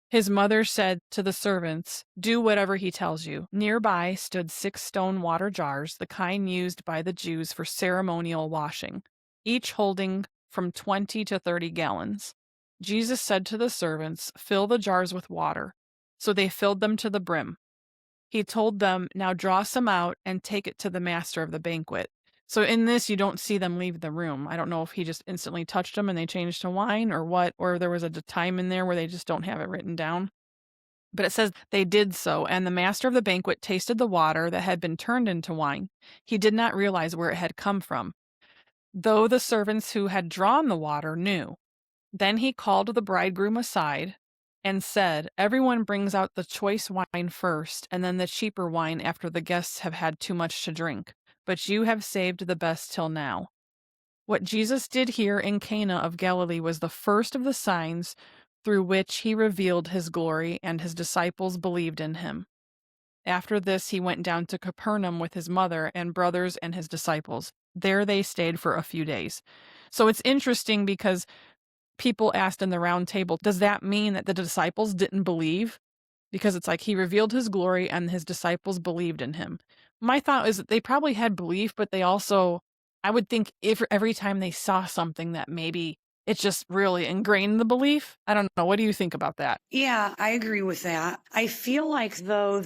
His mother said to the servants, "Do whatever he tells you." Nearby stood 6 stone water jars, the kind used by the Jews for ceremonial washing, each holding from 20 to 30 gallons. Jesus said to the servants, "Fill the jars with water." So they filled them to the brim. He told them, "Now draw some out and take it to the master of the banquet." So in this, you don't see them leave the room. I don't know if he just instantly touched them and they changed to wine or what, or there was a time in there where they just don't have it written down. But it says they did so, and the master of the banquet tasted the water that had been turned into wine. He did not realize where it had come from, though the servants who had drawn the water knew. Then he called the bridegroom aside and said, "Everyone brings out the choice wine first, and then the cheaper wine after the guests have had too much to drink. But you have saved the best till now." What Jesus did here in Cana of Galilee was the first of the signs through which he revealed his glory, and his disciples believed in him. After this, he went down to Capernaum with his mother and brothers and his disciples. There they stayed for a few days. So it's interesting because people asked in the round table, does that mean that the disciples didn't believe? Because it's like he revealed his glory and his disciples believed in him. My thought is that they probably had belief, but they also, I would think if every time they saw something that maybe it just really ingrained the belief. I don't know. What do you think about that? Yeah, I agree with that. I feel like, though,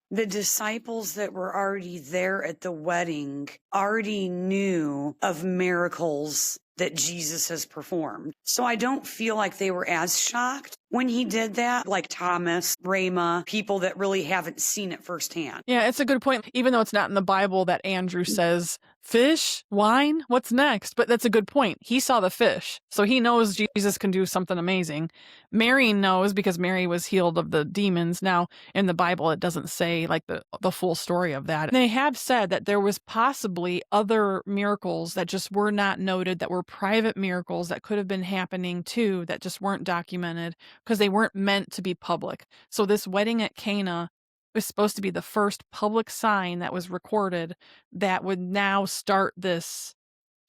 The disciples that were already there at the wedding already knew of miracles that Jesus has performed. So I don't feel like they were as shocked when he did that, like Thomas, Rama, people that really haven't seen it firsthand. Yeah, it's a good point. Even though it's not in the Bible that Andrew says, fish, wine, what's next? But that's a good point. He saw the fish, so he knows Jesus can do something amazing. Mary knows because Mary was healed of the demons. Now, in the Bible, it doesn't say like the full story of that. They have said that there was possibly other miracles that just were not noted, that were private miracles that could have been happening too, that just weren't documented because they weren't meant to be public. So this wedding at Cana was supposed to be the first public sign that was recorded that would now start this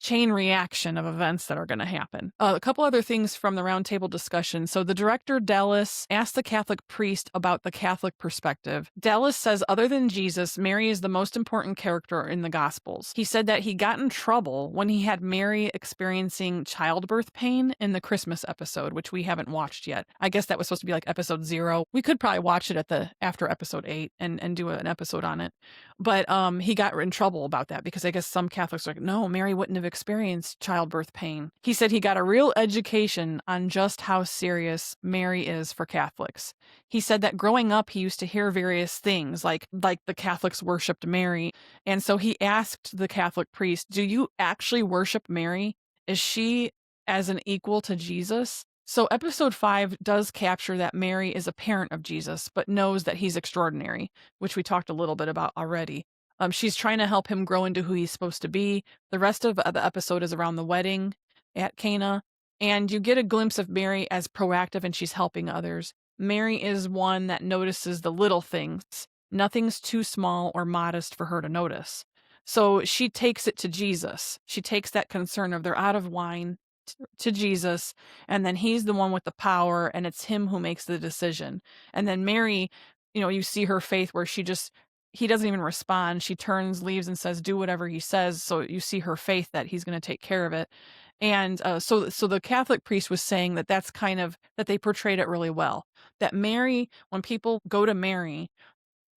chain reaction of events that are going to happen. A couple other things from the roundtable discussion. So the director, Dallas, asked the Catholic priest about the Catholic perspective. Dallas says, other than Jesus, Mary is the most important character in the Gospels. He said that he got in trouble when he had Mary experiencing childbirth pain in the Christmas episode, which we haven't watched yet. I guess that was supposed to be like episode 0. We could probably watch it after episode 8 and do an episode on it. But he got in trouble about that because I guess some Catholics are like, no, Mary wouldn't have experienced childbirth pain. He said he got a real education on just how serious Mary is for Catholics. He said that growing up, he used to hear various things like the Catholics worshipped Mary. And so he asked the Catholic priest, do you actually worship Mary? Is she as an equal to Jesus? So episode 5 does capture that Mary is a parent of Jesus, but knows that he's extraordinary, which we talked a little bit about already. She's trying to help him grow into who he's supposed to be. The rest of the episode is around the wedding at Cana, and you get a glimpse of Mary as proactive and she's helping others. Mary is one that notices the little things. Nothing's too small or modest for her to notice. So she takes it to Jesus. She takes that concern of they're out of wine to Jesus, and then he's the one with the power, and it's him who makes the decision. And then Mary, you see her faith where he doesn't even respond. She turns, leaves, and says, do whatever he says. So you see her faith that he's going to take care of it. And so the Catholic priest was saying that's kind of, that they portrayed it really well. That Mary, when people go to Mary,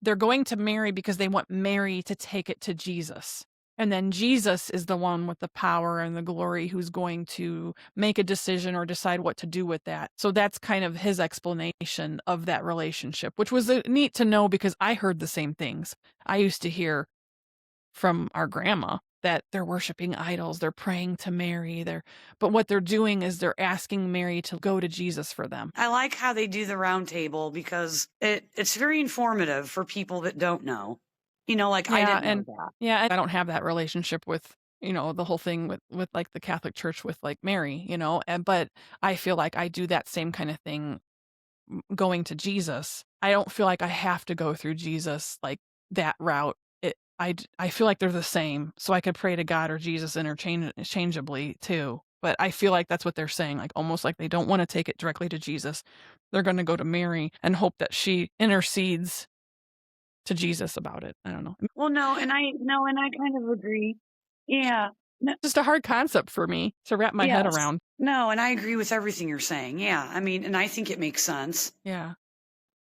they're going to Mary because they want Mary to take it to Jesus. And then Jesus is the one with the power and the glory who's going to make a decision or decide what to do with that. So that's kind of his explanation of that relationship, which was neat to know because I heard the same things. I used to hear from our grandma that they're worshiping idols, they're praying to Mary, but what they're doing is they're asking Mary to go to Jesus for them. I like how they do the round table because it's very informative for people that don't know. I didn't know that. Yeah, I don't have that relationship with, the whole thing with like the Catholic Church with like Mary, but I feel like I do that same kind of thing going to Jesus. I don't feel like I have to go through Jesus like that route. I feel like they're the same, so I could pray to God or Jesus interchangeably too. But I feel like that's what they're saying, like almost like they don't want to take it directly to Jesus. They're going to go to Mary and hope that she intercedes to Jesus about it. I don't know. Well, no, and I kind of agree. Yeah. No, just a hard concept for me to wrap my head around. No, and I agree with everything you're saying. Yeah. and I think it makes sense. Yeah.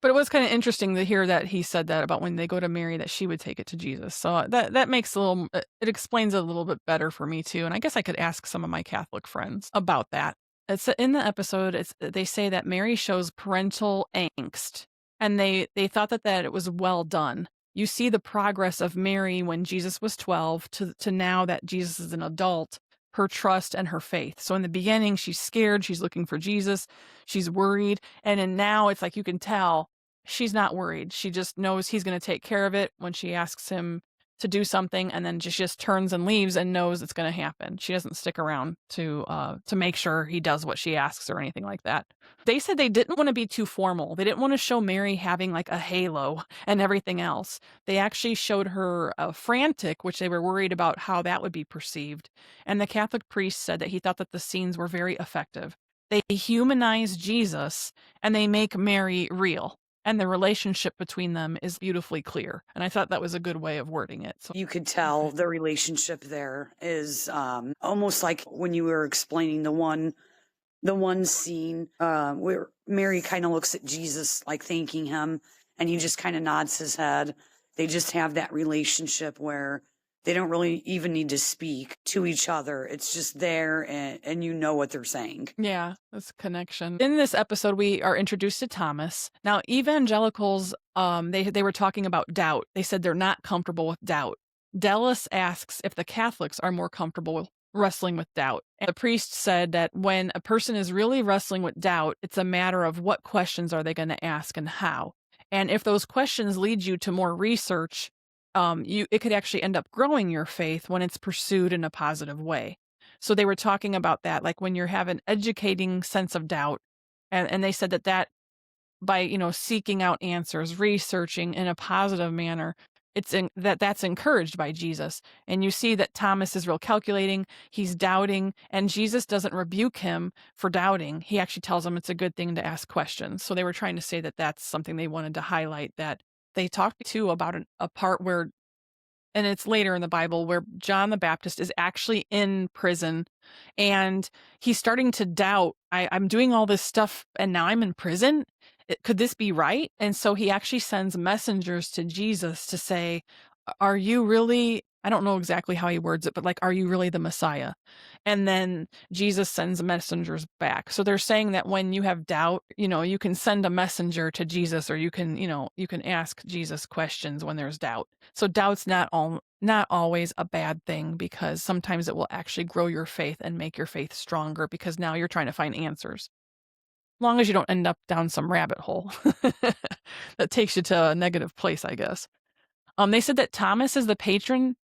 But it was kind of interesting to hear that he said that about when they go to Mary, that she would take it to Jesus. So that makes it explains it a little bit better for me too. And I guess I could ask some of my Catholic friends about that. It's in the episode. They say that Mary shows parental angst, and they thought that it was well done. You see the progress of Mary when Jesus was 12 to now that Jesus is an adult, her trust and her faith. So in the beginning, she's scared. She's looking for Jesus. She's worried. And then now it's like you can tell she's not worried. She just knows he's going to take care of it when she asks him to do something, and then just turns and leaves and knows it's going to happen. She doesn't stick around to make sure he does what she asks or anything like that. They said they didn't want to be too formal. They didn't want to show Mary having like a halo and everything else. They actually showed her frantic, which they were worried about how that would be perceived. And the Catholic priest said that he thought that the scenes were very effective. They humanize Jesus and they make Mary real. And the relationship between them is beautifully clear. And I thought that was a good way of wording it. So you could tell the relationship there is almost like when you were explaining the one scene where Mary kind of looks at Jesus like thanking him. and he just kind of nods his head. They just have that relationship where they don't really even need to speak to each other. It's just there, and you know what they're saying. Yeah, that's a connection. In this episode, we are introduced to Thomas. Now, evangelicals, they were talking about doubt. They said they're not comfortable with doubt. Dallas asks if the Catholics are more comfortable with wrestling with doubt. And the priest said that when a person is really wrestling with doubt, it's a matter of what questions are they going to ask and how. And if those questions lead you to more research, it could actually end up growing your faith when it's pursued in a positive way. So they were talking about that, like when you have an educating sense of doubt, and they said that by seeking out answers, researching in a positive manner, that's encouraged by Jesus. And you see that Thomas is real calculating, he's doubting, and Jesus doesn't rebuke him for doubting. He actually tells him it's a good thing to ask questions. So they were trying to say that that's something they wanted to highlight. That they talked too about a part where, and it's later in the Bible, where John the Baptist is actually in prison and he's starting to doubt, I'm doing all this stuff and now I'm in prison. Could this be right? And so he actually sends messengers to Jesus to say, are you really, I don't know exactly how he words it, but like, are you really the Messiah? And then Jesus sends messengers back. So they're saying that when you have doubt, you can send a messenger to Jesus, or you can ask Jesus questions when there's doubt. So doubt's not always a bad thing, because sometimes it will actually grow your faith and make your faith stronger, because now you're trying to find answers. As long as you don't end up down some rabbit hole that takes you to a negative place, I guess. They said that Thomas is the patron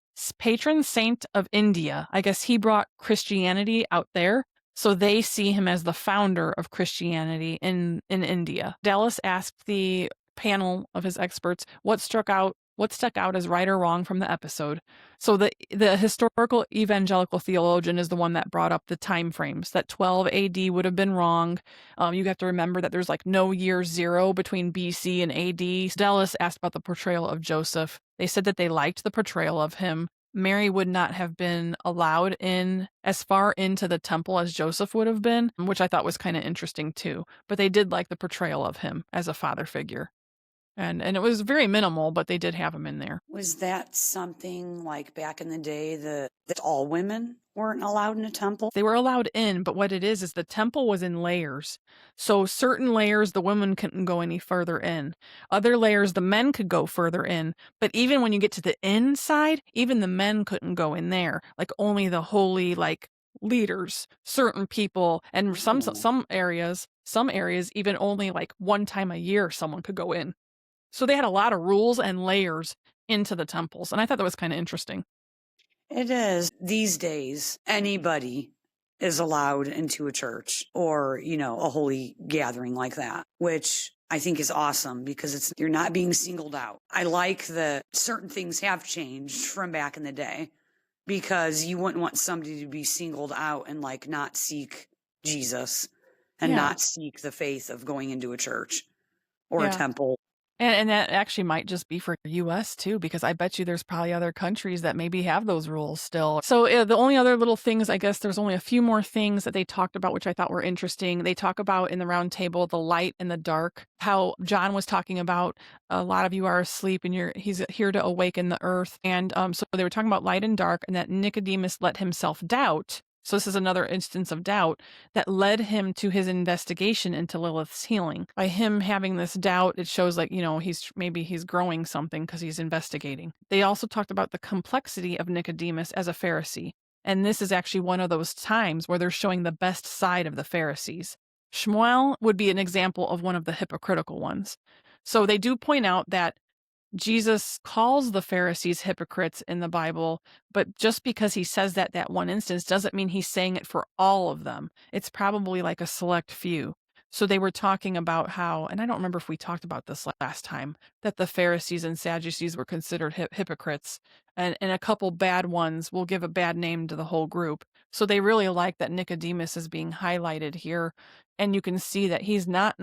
saint of India. I guess he brought Christianity out there, so they see him as the founder of Christianity in India. Dallas asked the panel of his experts what stuck out as right or wrong from the episode. So the historical evangelical theologian is the one that brought up the time frames, that 12 AD would have been wrong. You have to remember that there's like no year zero between BC and AD. Dallas asked about the portrayal of Joseph. They said that they liked the portrayal of him. Mary would not have been allowed in as far into the temple as Joseph would have been, which I thought was kind of interesting too. But they did like the portrayal of him as a father figure. And it was very minimal, but they did have him in there. Was that something like back in the day that all women weren't allowed in a temple? They were allowed in, but what it is the temple was in layers. So certain layers, the women couldn't go any further in. Other layers, the men could go further in. But even when you get to the inside, even the men couldn't go in there. Like only the holy, like leaders, certain people, and some areas, even only like one time a year someone could go in. So they had a lot of rules and layers into the temples. And I thought that was kind of interesting. It is. These days, anybody is allowed into a church or, a holy gathering like that, which I think is awesome, because you're not being singled out. I like that certain things have changed from back in the day, because you wouldn't want somebody to be singled out and like not seek Jesus and not seek the faith of going into a church or a temple. And that actually might just be for U.S. too, because I bet you there's probably other countries that maybe have those rules still. So the only other little things, I guess there's only a few more things that they talked about, which I thought were interesting. They talk about in the round table, the light and the dark, how John was talking about a lot of you are asleep and he's here to awaken the earth. And so they were talking about light and dark, and that Nicodemus let himself doubt. So this is another instance of doubt that led him to his investigation into Lilith's healing. By him having this doubt, it shows like, he's growing something because he's investigating. They also talked about the complexity of Nicodemus as a Pharisee. And this is actually one of those times where they're showing the best side of the Pharisees. Shmuel would be an example of one of the hypocritical ones. So they do point out that Jesus calls the Pharisees hypocrites in the Bible, but just because he says that one instance doesn't mean he's saying it for all of them. It's probably like a select few. So they were talking about how, and I don't remember if we talked about this last time, that the Pharisees and Sadducees were considered hypocrites, and a couple bad ones will give a bad name to the whole group. So they really like that Nicodemus is being highlighted here, and you can see that he's not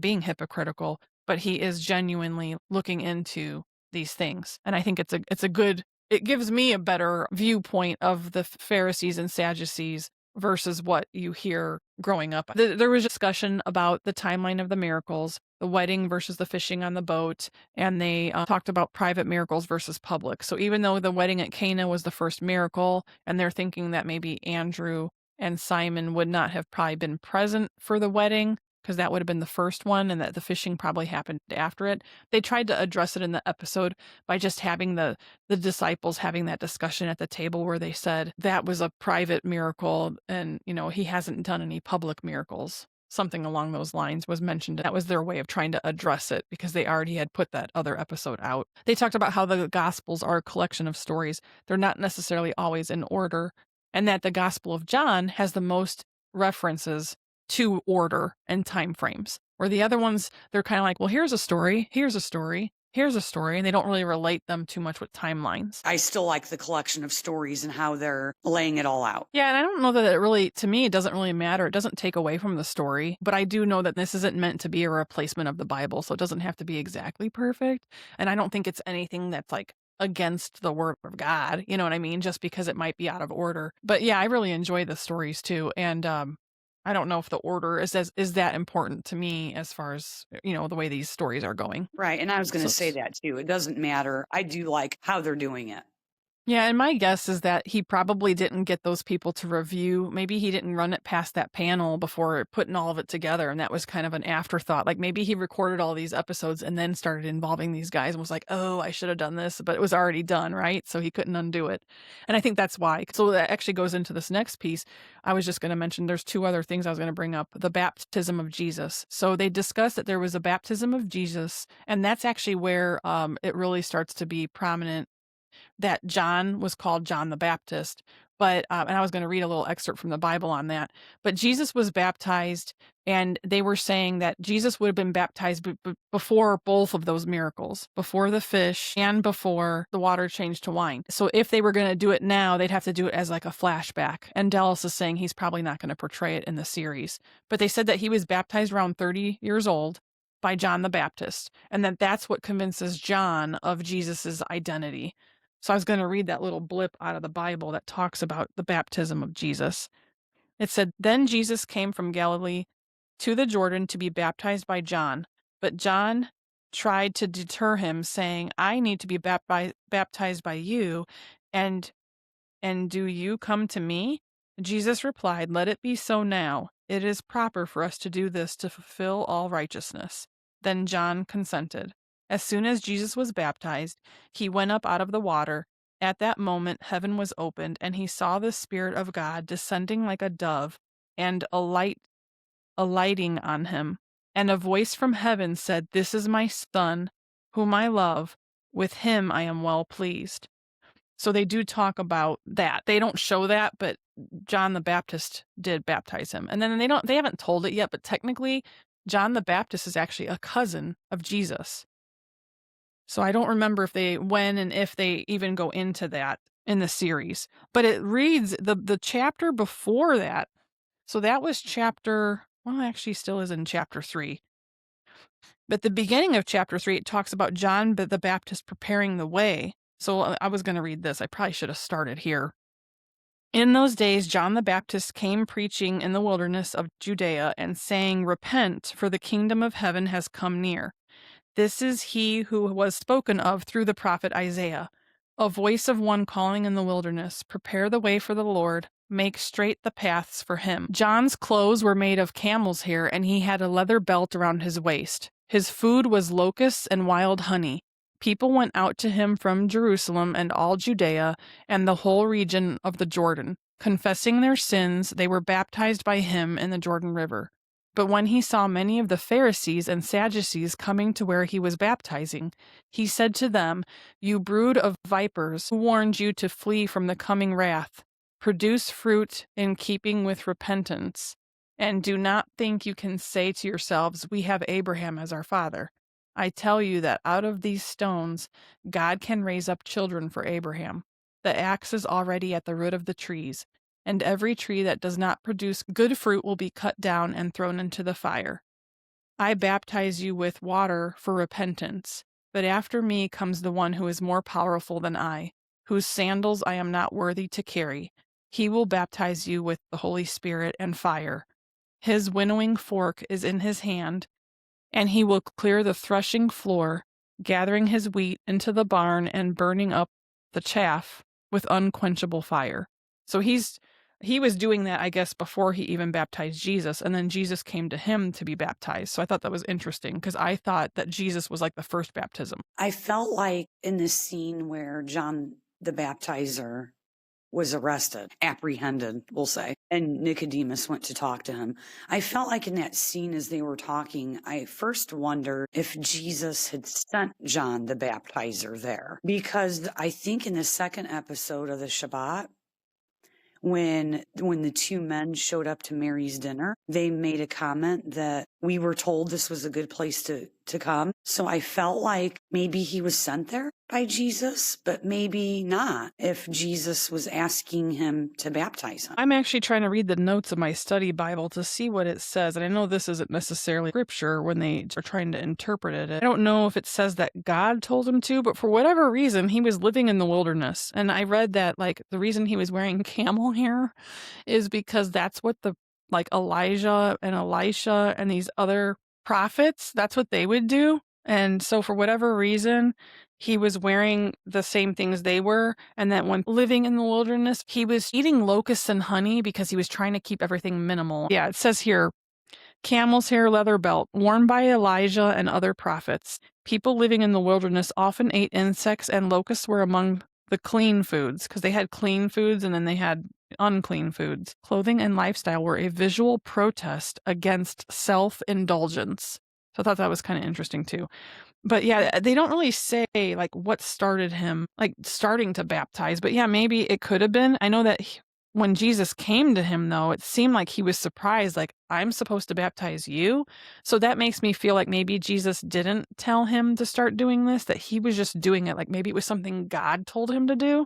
being hypocritical, but he is genuinely looking into these things. And I think it gives me a better viewpoint of the Pharisees and Sadducees versus what you hear growing up. There was discussion about the timeline of the miracles, the wedding versus the fishing on the boat, and they talked about private miracles versus public. So even though the wedding at Cana was the first miracle, and they're thinking that maybe Andrew and Simon would not have probably been present for the wedding because that would have been the first one, and that the fishing probably happened after it. They tried to address it in the episode by just having the disciples having that discussion at the table where they said that was a private miracle and, he hasn't done any public miracles. Something along those lines was mentioned. That was their way of trying to address it because they already had put that other episode out. They talked about how the Gospels are a collection of stories. They're not necessarily always in order, and that the Gospel of John has the most references to order and time frames, where the other ones, they're kind of like, well, here's a story, here's a story, here's a story, and they don't really relate them too much with timelines. I still like the collection of stories and how they're laying it all out. Yeah, and I don't know that it really, to me, it doesn't really matter. It doesn't take away from the story, but I do know that this isn't meant to be a replacement of the Bible, so it doesn't have to be exactly perfect, and I don't think it's anything that's like against the word of God, you know what I mean, just because it might be out of order. But yeah, I really enjoy the stories too, and I don't know if the order is that important to me as far as, the way these stories are going. Right. And I was going to So say that too. It doesn't matter. I do like how they're doing it. yeah, and my guess is that he probably didn't get those people to review. Maybe he didn't run it past that panel before putting all of it together, and that was kind of an afterthought. Like maybe he recorded all these episodes and then started involving these guys and was like, oh, I should have done this, but it was already done, right? So he couldn't undo it. And I think that's why. So that actually goes into this next piece. I was just going to mention there's two other things I was going to bring up. The baptism of Jesus. So they discussed that there was a baptism of Jesus, and that's actually where it really starts to be prominent that John was called John the Baptist, but and I was going to read a little excerpt from the Bible on that. But Jesus was baptized, and they were saying that Jesus would have been baptized before both of those miracles, before the fish and before the water changed to wine. So if they were going to do it now, they'd have to do it as like a flashback. And Dallas is saying he's probably not going to portray it in the series. But they said that he was baptized around 30 years old by John the Baptist, and that's what convinces John of Jesus's identity. So I was going to read that little blip out of the Bible that talks about the baptism of Jesus. It said, Then Jesus came from Galilee to the Jordan to be baptized by John. But John tried to deter him, saying, I need to be baptized by you, and do you come to me? Jesus replied, Let it be so now. It is proper for us to do this to fulfill all righteousness. Then John consented. As soon as Jesus was baptized, he went up out of the water. At that moment, heaven was opened, and he saw the Spirit of God descending like a dove and alighting on him. And a voice from heaven said, This is my Son, whom I love. With him I am well pleased. So they do talk about that. They don't show that, but John the Baptist did baptize him. And then they haven't told it yet, but technically John the Baptist is actually a cousin of Jesus. So I don't remember when and if they even go into that in the series. But it reads the chapter before that. So that was actually still is in chapter 3. But the beginning of chapter 3, it talks about John the Baptist preparing the way. So I was going to read this. I probably should have started here. In those days, John the Baptist came preaching in the wilderness of Judea and saying, Repent, for the kingdom of heaven has come near. This is he who was spoken of through the prophet Isaiah, a voice of one calling in the wilderness, Prepare the way for the Lord, make straight the paths for him. John's clothes were made of camel's hair, and he had a leather belt around his waist. His food was locusts and wild honey. People went out to him from Jerusalem and all Judea and the whole region of the Jordan. Confessing their sins, they were baptized by him in the Jordan River. But when he saw many of the Pharisees and Sadducees coming to where he was baptizing, he said to them, You brood of vipers, who warned you to flee from the coming wrath? Produce fruit in keeping with repentance, and do not think you can say to yourselves, We have Abraham as our father. I tell you that out of these stones, God can raise up children for Abraham. The axe is already at the root of the trees, and every tree that does not produce good fruit will be cut down and thrown into the fire. I baptize you with water for repentance, but after me comes the one who is more powerful than I, whose sandals I am not worthy to carry. He will baptize you with the Holy Spirit and fire. His winnowing fork is in his hand, and he will clear the threshing floor, gathering his wheat into the barn and burning up the chaff with unquenchable fire. So he was doing that, I guess, before he even baptized Jesus, and then Jesus came to him to be baptized. So I thought that was interesting because I thought that Jesus was like the first baptism. I felt like in this scene where John the Baptizer was arrested, apprehended, we'll say, and Nicodemus went to talk to him. I felt like in that scene as they were talking, I first wondered if Jesus had sent John the Baptizer there. Because I think in the second episode of the Shabbat, when the two men showed up to Mary's dinner, they made a comment that we were told this was a good place to come. So I felt like maybe he was sent there by Jesus, but maybe not if Jesus was asking him to baptize him. I'm actually trying to read the notes of my study Bible to see what it says. And I know this isn't necessarily scripture when they are trying to interpret it. I don't know if it says that God told him to, but for whatever reason, he was living in the wilderness. And I read that like the reason he was wearing camel hair is because that's what Elijah and Elisha and these other prophets, that's what they would do. And so for whatever reason, he was wearing the same things they were. And that when living in the wilderness, he was eating locusts and honey because he was trying to keep everything minimal. Yeah, it says here, camel's hair leather belt worn by Elijah and other prophets. People living in the wilderness often ate insects, and locusts were among the clean foods because they had clean foods and then they had unclean foods. Clothing and lifestyle were a visual protest against self-indulgence. So I thought that was kind of interesting too. But yeah, they don't really say like what started him like starting to baptize. But yeah, maybe it could have been. I know that when Jesus came to him, though, it seemed like he was surprised, like, I'm supposed to baptize you? So that makes me feel like maybe Jesus didn't tell him to start doing this, that he was just doing it. Like maybe it was something God told him to do.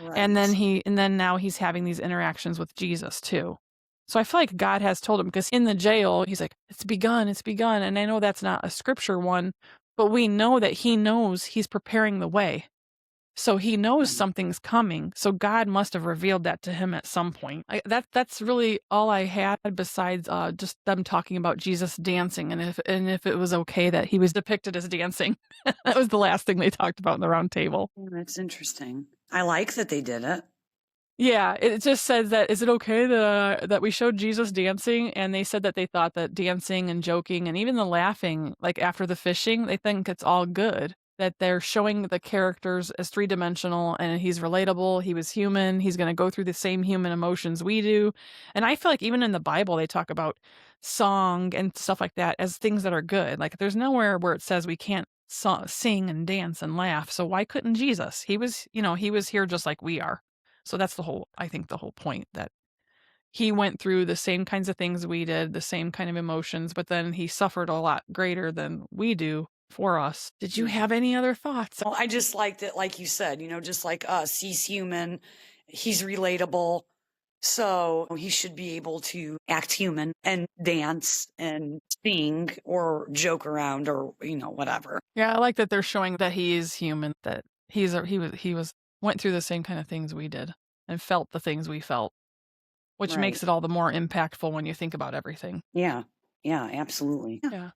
Right. And then now he's having these interactions with Jesus too. So I feel like God has told him, because in the jail, he's like, it's begun. And I know that's not a scripture one, but we know that he knows he's preparing the way. So he knows something's coming. So God must have revealed that to him at some point. That's really all I had besides just them talking about Jesus dancing and if it was okay that he was depicted as dancing. That was the last thing they talked about in the round table. That's interesting. I like that they did it. Yeah, it just says that, is it okay that we showed Jesus dancing? And they said that they thought that dancing and joking and even the laughing, like after the fishing, they think it's all good. That they're showing the characters as three-dimensional and he's relatable, he was human, he's going to go through the same human emotions we do. And I feel like even in the Bible, they talk about song and stuff like that as things that are good. Like there's nowhere where it says we can't sing and dance and laugh. So why couldn't Jesus? He was here just like we are. So that's I think the whole point, that he went through the same kinds of things we did, the same kind of emotions, but then he suffered a lot greater than we do for us. Did you have any other thoughts? Well, I just liked it, like you said, just like us, he's human, he's relatable. So he should be able to act human and dance and sing or joke around or, whatever. Yeah, I like that they're showing that he is human, that he went through the same kind of things we did and felt the things we felt, which makes it all the more impactful when you think about everything. Yeah. Yeah, absolutely. Yeah.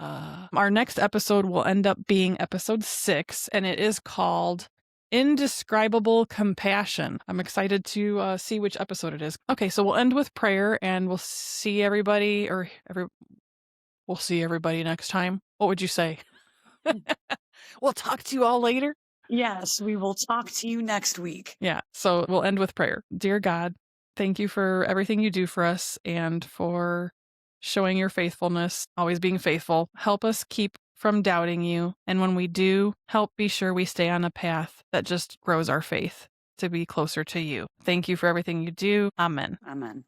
Our next episode will end up being episode 6, and it is called Indescribable Compassion. I'm excited to see which episode it is. Okay, so we'll end with prayer, and we'll see everybody, we'll see everybody next time. What would you say? We'll talk to you all later. Yes, we will talk to you next week. Yeah, so we'll end with prayer. Dear God, thank you for everything you do for us and for showing your faithfulness, always being faithful. Help us keep from doubting you. And when we do, help be sure we stay on a path that just grows our faith to be closer to you. Thank you for everything you do. Amen. Amen.